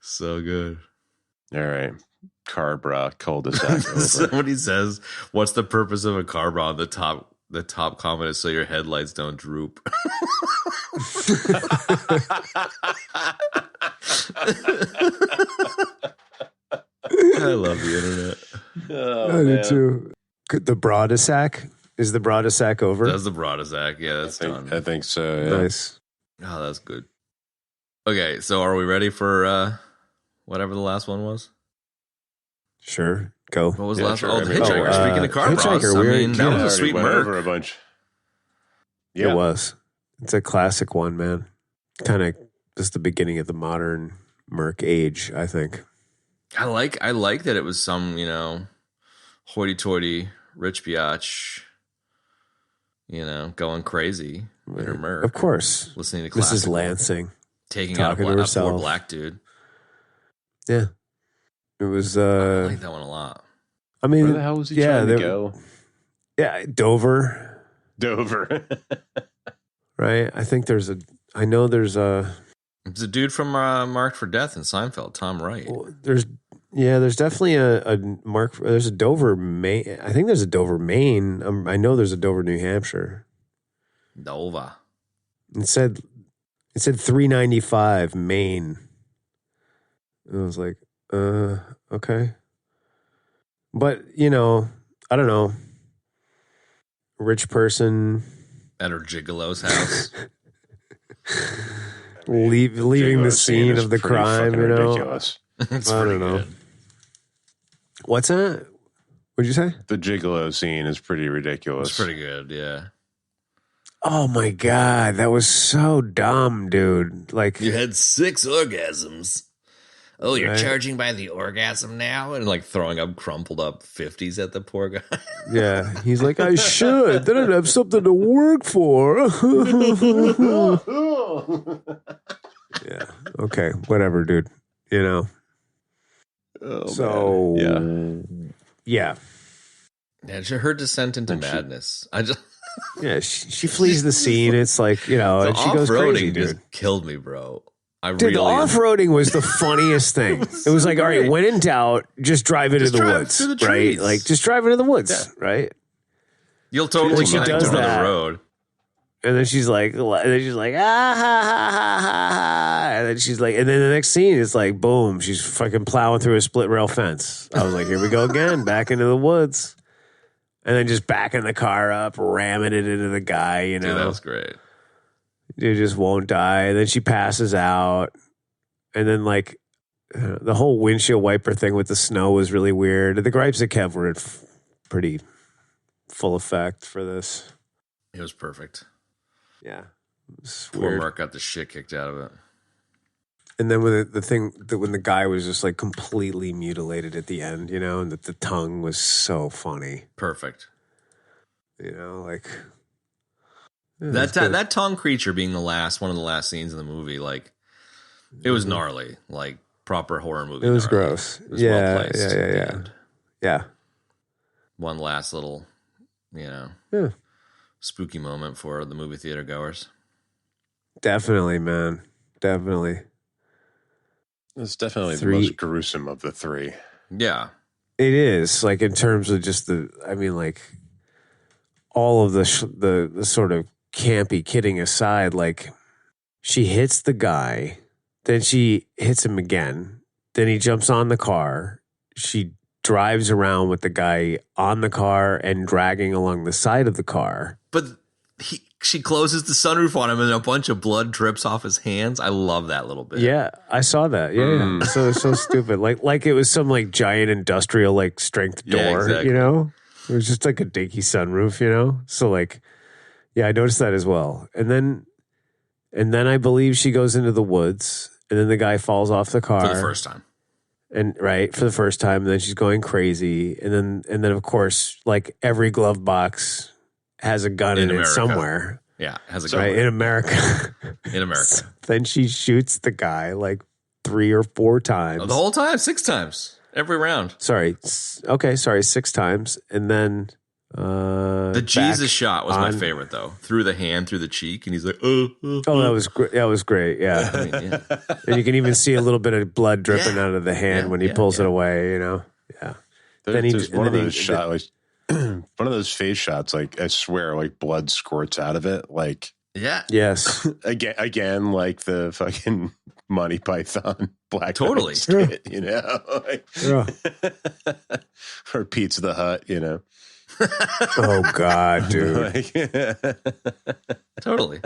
So good. All right. Car bra cul-de-sac over. Somebody says, "What's the purpose of a car bra?" The top comment is so your headlights don't droop. I love the internet. Oh, I do man. too. The Broadasac? Is the Broadasac over? That's the Broadasac. Yeah, that's done. I think so. Yeah. Nice. Oh, that's good. Okay, so are we ready for whatever the last one was? Sure. Go. What was the Yeah, last sure. one? Oh, the I mean- Hitchhiker. Oh, Speaking of car bras, Hitchhiker, I we mean, that already- was a sweet went over Merc. a bunch. It was. It's a classic one, man. Kind of just the beginning of the modern Merc age, I think. I like that it was some, you know, hoity-toity rich biatch, you know, going crazy in her Merc. Of course. Listening to This is classical, Lansing. taking out talking to a poor herself. black dude. Yeah. It was, I like that one a lot. I mean, Where the hell was he yeah, trying to there- go? Yeah, Dover, Dover. right? I know there's a, It's a dude from Marked for Death in Seinfeld, Tom Wright. there's definitely a Mark, there's a Dover, Maine. I think there's a Dover, Maine. I know there's a Dover, New Hampshire. Nova. It said 395 Maine. And I was like, okay. But, you know, I don't know. Rich person At her gigolo's house. leaving the Gigolo scene is of the pretty crime, fucking you know. ridiculous. It's I pretty don't know. good. What's that? What'd you say? The gigolo scene is pretty ridiculous. It's pretty good, yeah. Oh my God. That was so dumb, dude. Like, You had 6 orgasms. Oh, you're Right. charging by the orgasm now? And like throwing up crumpled up 50s at the poor guy. yeah. He's like, I should. Then I'd have something to work for. Yeah. Okay. Whatever, dude. You know. Oh, So man. yeah. Yeah, her descent into And she- madness. I just Yeah, she flees the scene. It's like, you know, the and she goes crazy, off-roading dude. just killed me, bro. I Dude, the really off-roading was the funniest thing. It was like, all right, great. when in doubt, just drive into Just the drive woods, through the right? trees. Like, just drive into the woods, right? You'll totally She connect does over that. the road. And then she's like, ah, ha, ha, ha, ha, ha. And then she's like, and then the next scene is like, boom, she's fucking plowing through a split rail fence. I was like, here we go again, back into the woods. And then just backing the car up, ramming it into the guy, you know. Dude, that was great. Dude just won't die. And then she passes out. And then, like, the whole windshield wiper thing with the snow was really weird. The gripes that Kev were at pretty full effect for this. It was perfect. Yeah. It's Poor weird. Mark got the shit kicked out of it. And then when the thing that when the guy was just like completely mutilated at the end, you know, and that the tongue was so funny, Perfect. you know, like yeah, it was That good. that tongue creature being one of the last scenes in the movie, like it was gnarly, like proper horror movie. It was gnarly. gross. It was Yeah, well placed. yeah, at the yeah. end. Yeah. One last little, Yeah. spooky moment for the movie theater goers. Definitely, man. Definitely. It's definitely the 3. most gruesome of the 3. Yeah. It is like in terms of just like all of the sort of campy kidding aside, like she hits the guy, then she hits him again, then he jumps on the car, she drives around with the guy on the car and dragging along the side of the car. But she closes the sunroof on him and a bunch of blood drips off his hands. I love that little bit. Yeah, I saw that. Yeah. So stupid. Like it was some like giant industrial like strength door, Yeah, exactly. you know? It was just like a dinky sunroof, you know? So like yeah, I noticed that as well. And then I believe she goes into the woods and then the guy falls off the car. For the first time. And for the first time, and then she's going crazy. And then of course, like every glove box has a gun in it somewhere. Yeah, has a Right, gun. in America. In America. Then she shoots the guy like 3 or 4 times. The whole time? 6 times. Every round. Sorry. 6 times. And then the Jesus shot was my favorite though. Through the hand, through the cheek, and he's like, Oh, that was great. That was great. Yeah. I mean, yeah. And you can even see a little bit of blood dripping out of the hand when he pulls it away, you know. Yeah. There's one of those shots, one of those face shots, like I swear, like blood squirts out of it, like Yeah. Yes. again, like the fucking Monty Python Black Totally. skit, you know, like, Yeah. or Pizza the Hut, you know. Oh God, dude. Totally.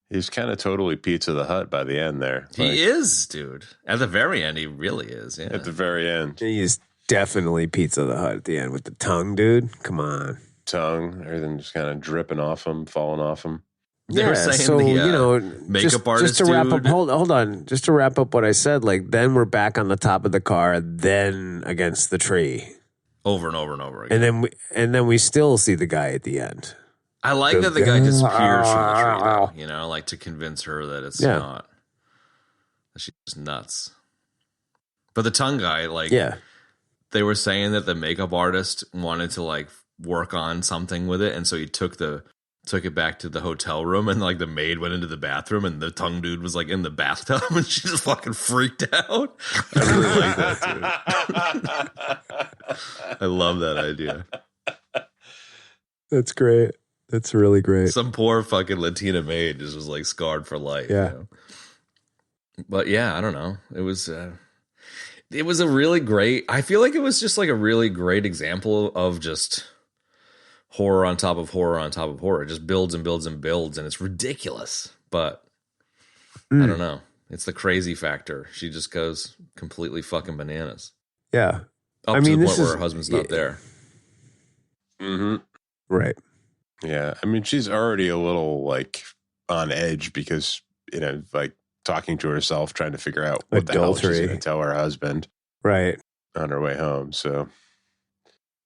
He's kind of totally Pizza the Hut by the end there. He is, dude. At the very end, he really is. Yeah. At the very end. He's definitely Pizza the Hut at the end with the tongue, dude. Come on. Tongue, everything just kind of dripping off him, falling off him. They were saying so the, you know, makeup artist just to wrap dude. up. Hold on, just to wrap up what I said. Like then we're back on the top of the car, then against the tree, Over and over and over again. and then we still see the guy at the end. I like that the guy disappears from the tree, though, you know, like to convince her that it's not. That she's just nuts. But the tongue guy, like, they were saying that the makeup artist wanted to like work on something with it, and so he took it back to the hotel room, and like the maid went into the bathroom, and the tongue dude was like in the bathtub, and she just fucking freaked out. I really like that too. I love that idea. That's great. That's really great. Some poor fucking Latina maid just was like scarred for life. Yeah. You know? But yeah, I don't know. It was a really great, I feel like it was just like a really great example of just horror on top of horror on top of horror. It just builds and builds and builds, and it's ridiculous. But I don't know. It's the crazy factor. She just goes completely fucking bananas. Yeah. Up to the point where her husband's not there. Mm-hmm. Right. Yeah. I mean, she's already a little like on edge because, you know, like talking to herself, trying to figure out what the hell she's going to tell her husband. Right. On her way home. So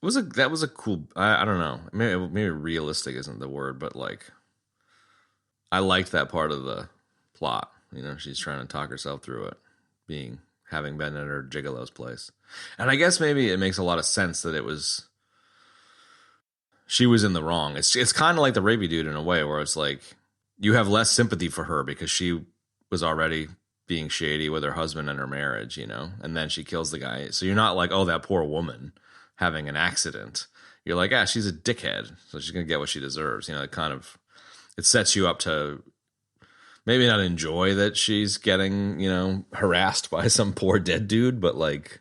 that was a cool, I don't know. Maybe realistic isn't the word, but like, I liked that part of the plot. You know, she's trying to talk herself through it, having been at her gigolo's place. And I guess maybe it makes a lot of sense that she was in the wrong. It's kind of like the rapey dude in a way, where it's like you have less sympathy for her because she was already being shady with her husband and her marriage, you know, and then she kills the guy. So you're not like, oh, that poor woman having an accident. You're like, she's a dickhead, so she's gonna get what she deserves. You know, it sets you up to maybe not enjoy that she's getting, you know, harassed by some poor dead dude, but like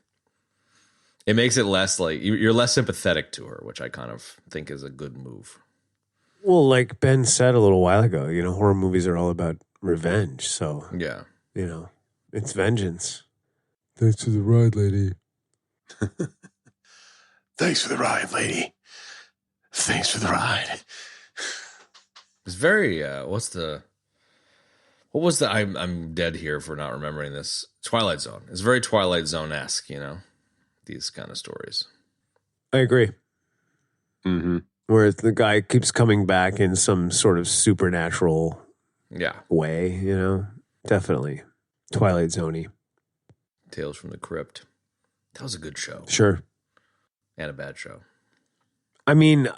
it makes it less like you're less sympathetic to her, which I kind of think is a good move. Well, like Ben said a little while ago, you know, horror movies are all about revenge. So, yeah, you know, it's vengeance. Thanks for the ride, lady. Thanks for the ride, lady. Thanks for the ride. It's very what was the I'm dead here for not remembering this. Twilight Zone. It's very Twilight Zone-esque, you know, these kind of stories. I agree. Mm-hmm. Where the guy keeps coming back in some sort of supernatural way, you know? Definitely. Twilight Zone-y. Tales from the Crypt. That was a good show. Sure. And a bad show. I mean,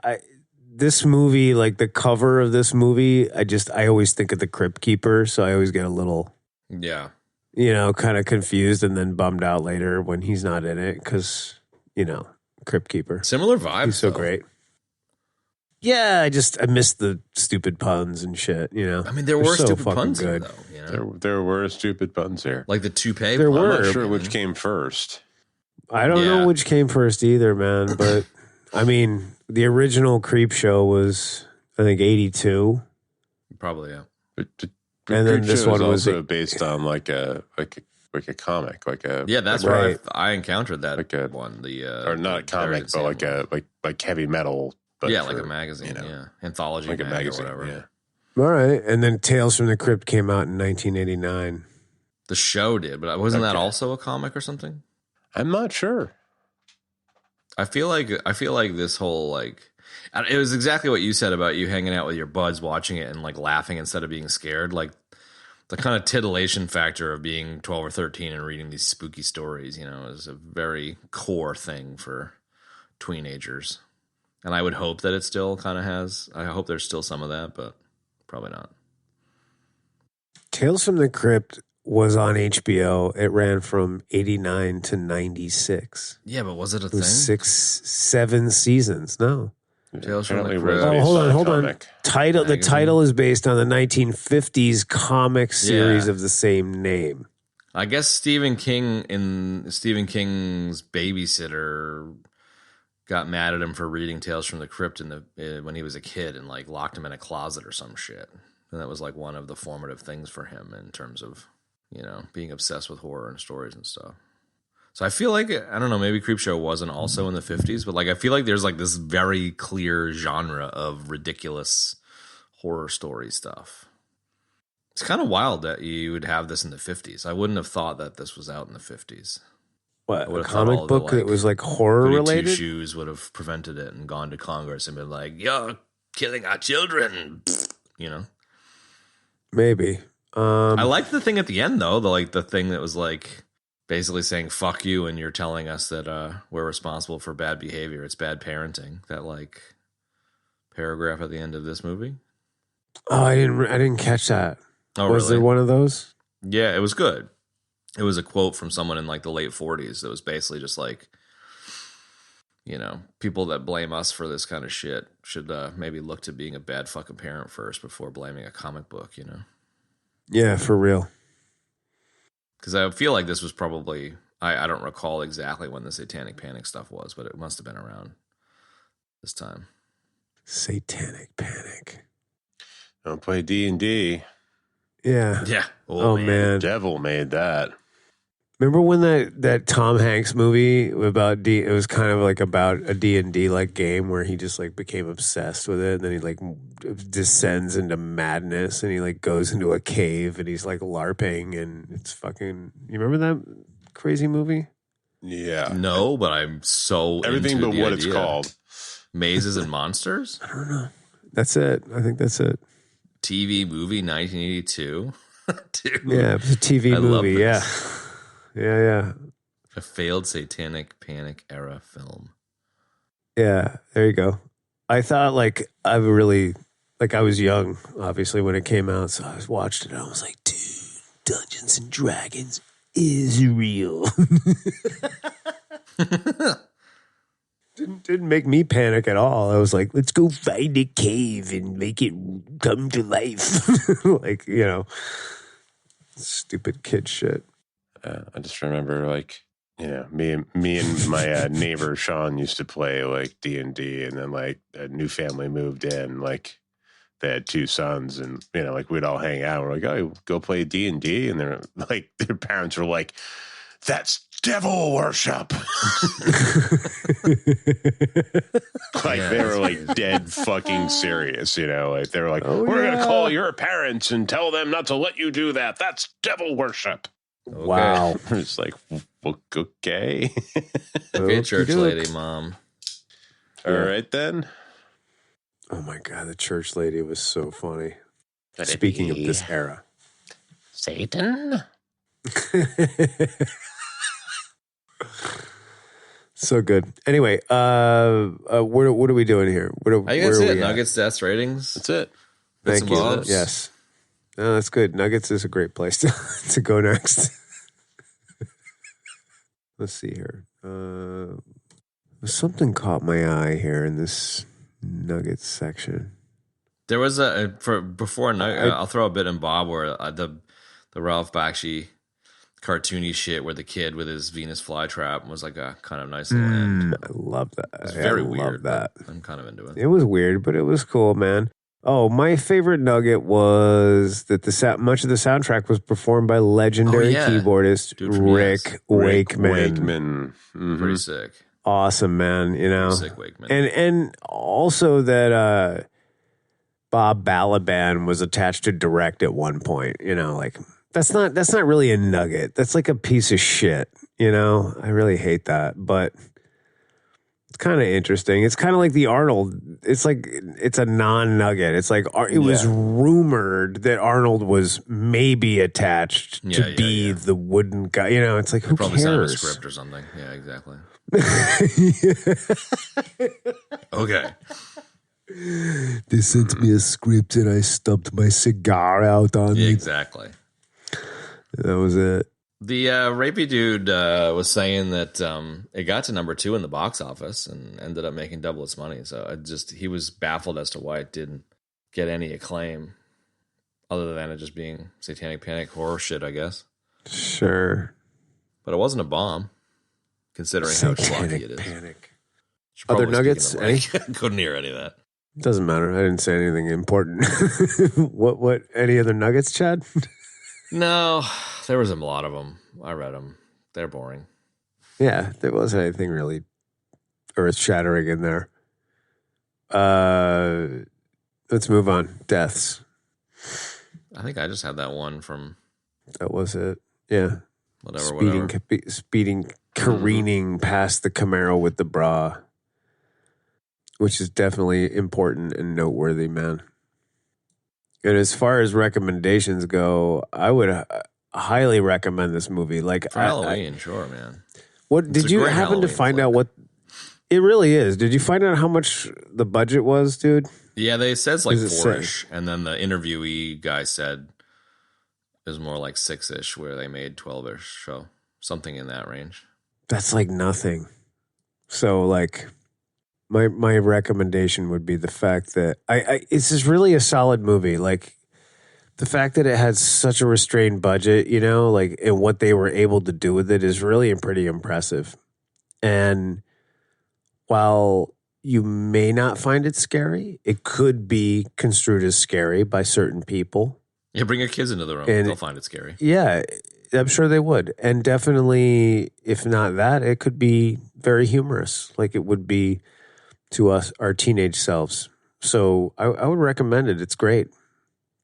this movie, like the cover of this movie, I always think of the Crypt Keeper, so I always get a little, you know, kind of confused and then bummed out later when he's not in it because, you know, Crypt Keeper. Similar vibes. He's so great. Yeah, I missed the stupid puns and shit, you know. I mean, there were so stupid puns here, though. You know? There were stupid puns here. Like the toupee there pun. Were. I'm not sure which came first. I don't know which came first either, man. But, I mean, the original Creepshow was, I think, 82. Probably, yeah. But and then this one was also based on like a comic, that's where I encountered that one. Or not a comic, but like heavy metal. But like a magazine, anthology, like a magazine, or whatever. All right, and then Tales from the Crypt came out in 1989. The show did, but wasn't that also a comic or something? I'm not sure. I feel like this whole it was exactly what you said about you hanging out with your buds, watching it and like laughing instead of being scared. Like the kind of titillation factor of being 12 or 13 and reading these spooky stories, you know, is a very core thing for teenagers. And I would hope that it still kind of has. I hope there's still some of that, but probably not. Tales from the Crypt was on HBO. It ran from 89 to 96. Yeah, but was it a thing? 7 seasons. No. Tales from the Crypt. Oh, hold on. The title is based on the 1950s comic series of the same name. I guess Stephen King in Stephen King's Babysitter got mad at him for reading Tales from the Crypt when he was a kid and like locked him in a closet or some shit. And that was like one of the formative things for him in terms of, you know, being obsessed with horror and stories and stuff. So I feel like, I don't know, maybe Creepshow wasn't also in the 50s, but like I feel like there's like this very clear genre of ridiculous horror story stuff. It's kind of wild that you would have this in the 50s. I wouldn't have thought that this was out in the 50s. What, a comic book that was like horror related? Two Shoes would have prevented it and gone to Congress and been like, "You're killing our children," you know. Maybe. I like the thing at the end though, the thing that was like basically saying "fuck you" and you're telling us that we're responsible for bad behavior. It's bad parenting. That like paragraph at the end of this movie. Oh, I didn't catch that. Oh, was there one of those? Yeah, it was good. It was a quote from someone in like the late 40s that was basically just like, you know, people that blame us for this kind of shit should maybe look to being a bad fucking parent first before blaming a comic book, you know? Yeah, for real. Because I feel like this was probably, I don't recall exactly when the Satanic Panic stuff was, but it must have been around this time. Satanic Panic. Don't play D&D. Yeah. Yeah. Oh man. The devil made that. Remember when that Tom Hanks movie about it was kind of like about a D&D like game where he just like became obsessed with it and then he like descends into madness and he like goes into a cave and he's like LARPing and it's fucking, you remember that crazy movie? Yeah. No, but I'm so everything into but the what idea. It's called. Mazes and Monsters? I don't know. That's it. I think that's it. TV movie 1982. Dude. Yeah, it was a TV movie. Yeah. Yeah. A failed Satanic Panic era film. Yeah, there you go. I thought like I was young, obviously, when it came out, so I watched it and I was like, dude, Dungeons and Dragons is real. Didn't make me panic at all. I was like, let's go find a cave and make it come to life. Like, you know, stupid kid shit. I just remember, like, you know, me and my neighbor Sean used to play like D&D, and then like a new family moved in, like they had 2 sons, and you know, like we'd all hang out. We're like, oh, go play D&D, and they're like, their parents were like, that's devil worship. Like they were like dead fucking serious, you know, like they were like, we're going to call your parents and tell them not to let you do that. That's devil worship. Wow. It's like, okay. Okay, church lady, mom. All right, then. Oh my God, the church lady was so funny. Speaking of this era. Satan? So good. Anyway, what are we doing here? I guess it. Nuggets, deaths, ratings. That's it. Thank you. Yes. No, that's good. Nuggets is a great place to go next. Let's see here. Something caught my eye here in this Nuggets section. There was before I'll throw a bit in Bob where the Ralph Bakshi cartoony shit where the kid with his Venus flytrap was like a kind of nice little end. I love that. It was very weird. That. I'm kind of into it. It was weird, but it was cool, man. Oh, my favorite nugget was that much of the soundtrack was performed by legendary keyboardist Rick Wakeman. Mm-hmm. Pretty sick. Awesome, man. You know, pretty sick Wakeman. And also that Bob Balaban was attached to direct at one point. You know, like that's not really a nugget. That's like a piece of shit. You know, I really hate that, but it's kind of interesting. It's kind of like the Arnold. It's like it's a non-nugget. It's like it was rumored that Arnold was maybe attached to be the wooden guy. You know, it's like who probably cares? Probably a script or something. Yeah, exactly. Okay. They sent me a script and I stubbed my cigar out on it. Exactly. That was it. The rapey dude was saying that it got to number 2 in the box office and ended up making double its money. So he was baffled as to why it didn't get any acclaim, other than it just being satanic panic horror shit, I guess. Sure, but it wasn't a bomb, considering how schlocky it is. Panic. Other nuggets? Couldn't hear any of that. Doesn't matter. I didn't say anything important. What? Any other nuggets, Chad? No, there was a lot of them. I read them. They're boring. Yeah, there wasn't anything really earth-shattering in there. Let's move on. Deaths. I think I just had that one from... That was it. Yeah. Whatever. Speeding, careening past the Camaro with the bra, which is definitely important and noteworthy, man. And as far as recommendations go, I would highly recommend this movie. Like for Halloween, sure, man. What did you happen to find out? What it really is? Did you find out how much the budget was, dude? Yeah, they said it's like 4-ish, and then the interviewee guy said it was more like 6-ish, where they made 12-ish, so something in that range. That's like nothing. So like. My recommendation would be the fact that it's just really a solid movie. Like the fact that it has such a restrained budget, you know, like and what they were able to do with it is really pretty impressive. And while you may not find it scary, it could be construed as scary by certain people. Yeah, bring your kids into the room. They'll find it scary. Yeah, I'm sure they would. And definitely, if not that, it could be very humorous, like it would be to us, our teenage selves. So I would recommend it. It's great.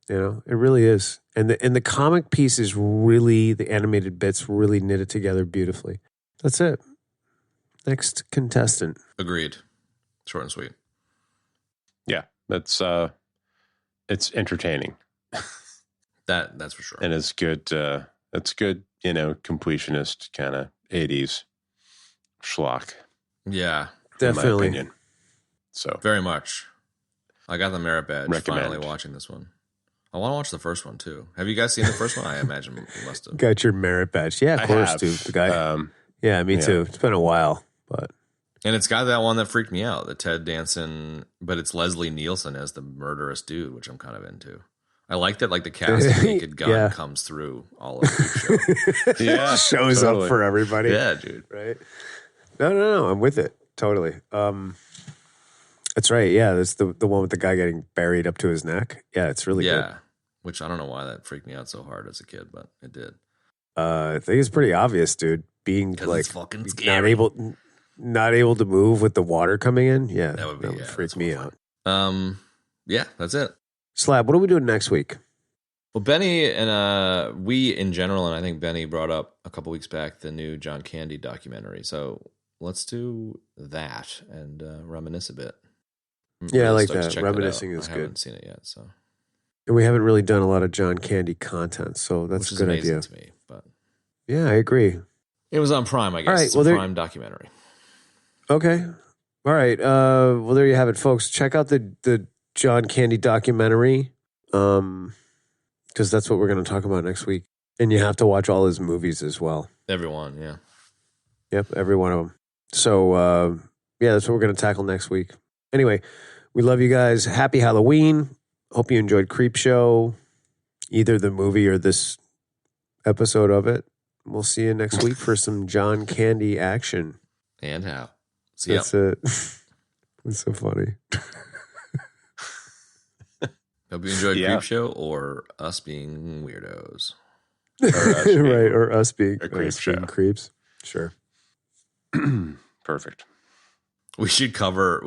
You know, it really is. And the comic piece is really, the animated bits really knit it together beautifully. That's it. Next contestant. Agreed. Short and sweet. Yeah, that's it's entertaining. That's for sure. And it's good. It's good, you know, completionist kind of 80s schlock. Yeah. Definitely. In my opinion. So very much. I got the merit badge. Recommend. Finally watching this one. I want to watch the first one too. Have you guys seen the first one? I imagine you must have. Got your merit badge. Yeah, of course, dude. The guy. Yeah, me too. It's been a while, but. And it's got that one that freaked me out, the Ted Danson, but it's Leslie Nielsen as the murderous dude, which I'm kind of into. I like that, like the cast of Naked Gun comes through all of Creepshow. Yeah, shows up for everybody. Yeah, dude. Right? No. I'm with it totally. That's right. Yeah, that's the one with the guy getting buried up to his neck. Yeah, it's really good. Yeah, which I don't know why that freaked me out so hard as a kid, but it did. I think it's pretty obvious, dude. being 'Cause like it's fucking scary. not able to move with the water coming in. Yeah, That would be freak me out. Yeah, that's it. Slab, what are we doing next week? Well, Benny and we in general, and I think Benny brought up a couple weeks back the new John Candy documentary. So let's do that and reminisce a bit. Yeah, I like stoked to that. check Reminiscing out. is I good. haven't seen it yet, so And we haven't really done a lot of John Candy content, so that's which a is good amazing idea. to me. But Yeah, I agree. it was on Prime, I guess. All right, It's well, a there- Prime documentary. Okay. All right. Well, there you have it, folks. Check out the John Candy documentary, because that's what we're going to talk about next week. And you have to watch all his movies as well. Everyone, yeah. Yep, every one of them. So, yeah, that's what we're going to tackle next week. Anyway, we love you guys. Happy Halloween. Hope you enjoyed Creepshow, either the movie or this episode of it. We'll see you next week for some John Candy action. And how? See ya. That's it. It's so funny. Hope you enjoyed Yeah. Creepshow or us being weirdos. Right, or us being a creep show. creeps. Sure. Perfect. We should cover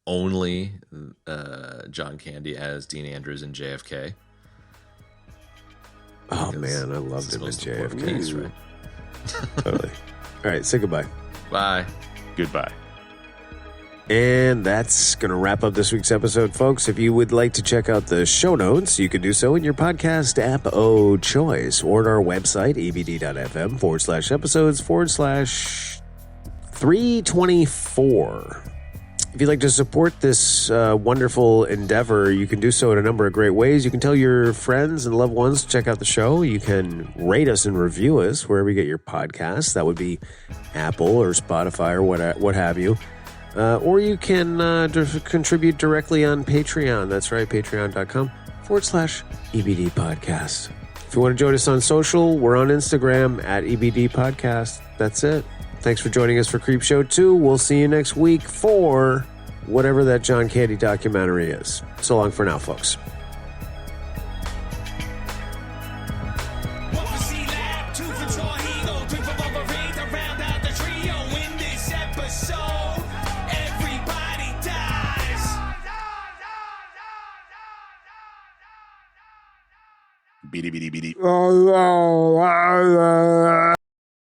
only John Candy as Dean Andrews in JFK. Oh Because man, I loved it's him in the most important JFK. piece, right? Totally. All right, say goodbye. Bye. Goodbye. And that's going to wrap up this week's episode, folks. If you would like to check out the show notes, you can do so in your podcast app of choice or at our website, ebd.fm/episodes/324. If you'd like to support this wonderful endeavor, you can do so in a number of great ways. You can tell your friends and loved ones to check out the show. You can rate us and review us wherever you get your podcasts. That would be Apple or Spotify or what have you. Or you can contribute directly on Patreon. That's right, patreon.com/EBD podcast. If you want to join us on social, we're on Instagram at EBD podcast. That's it. Thanks for joining us for Creepshow 2. We'll see you next week for whatever that John Candy documentary is. So long for now, folks. One for C-Lab, two for Troy Eagle, three for Wolverine to round out the trio. In this episode, everybody dies. Beady, beady, beady.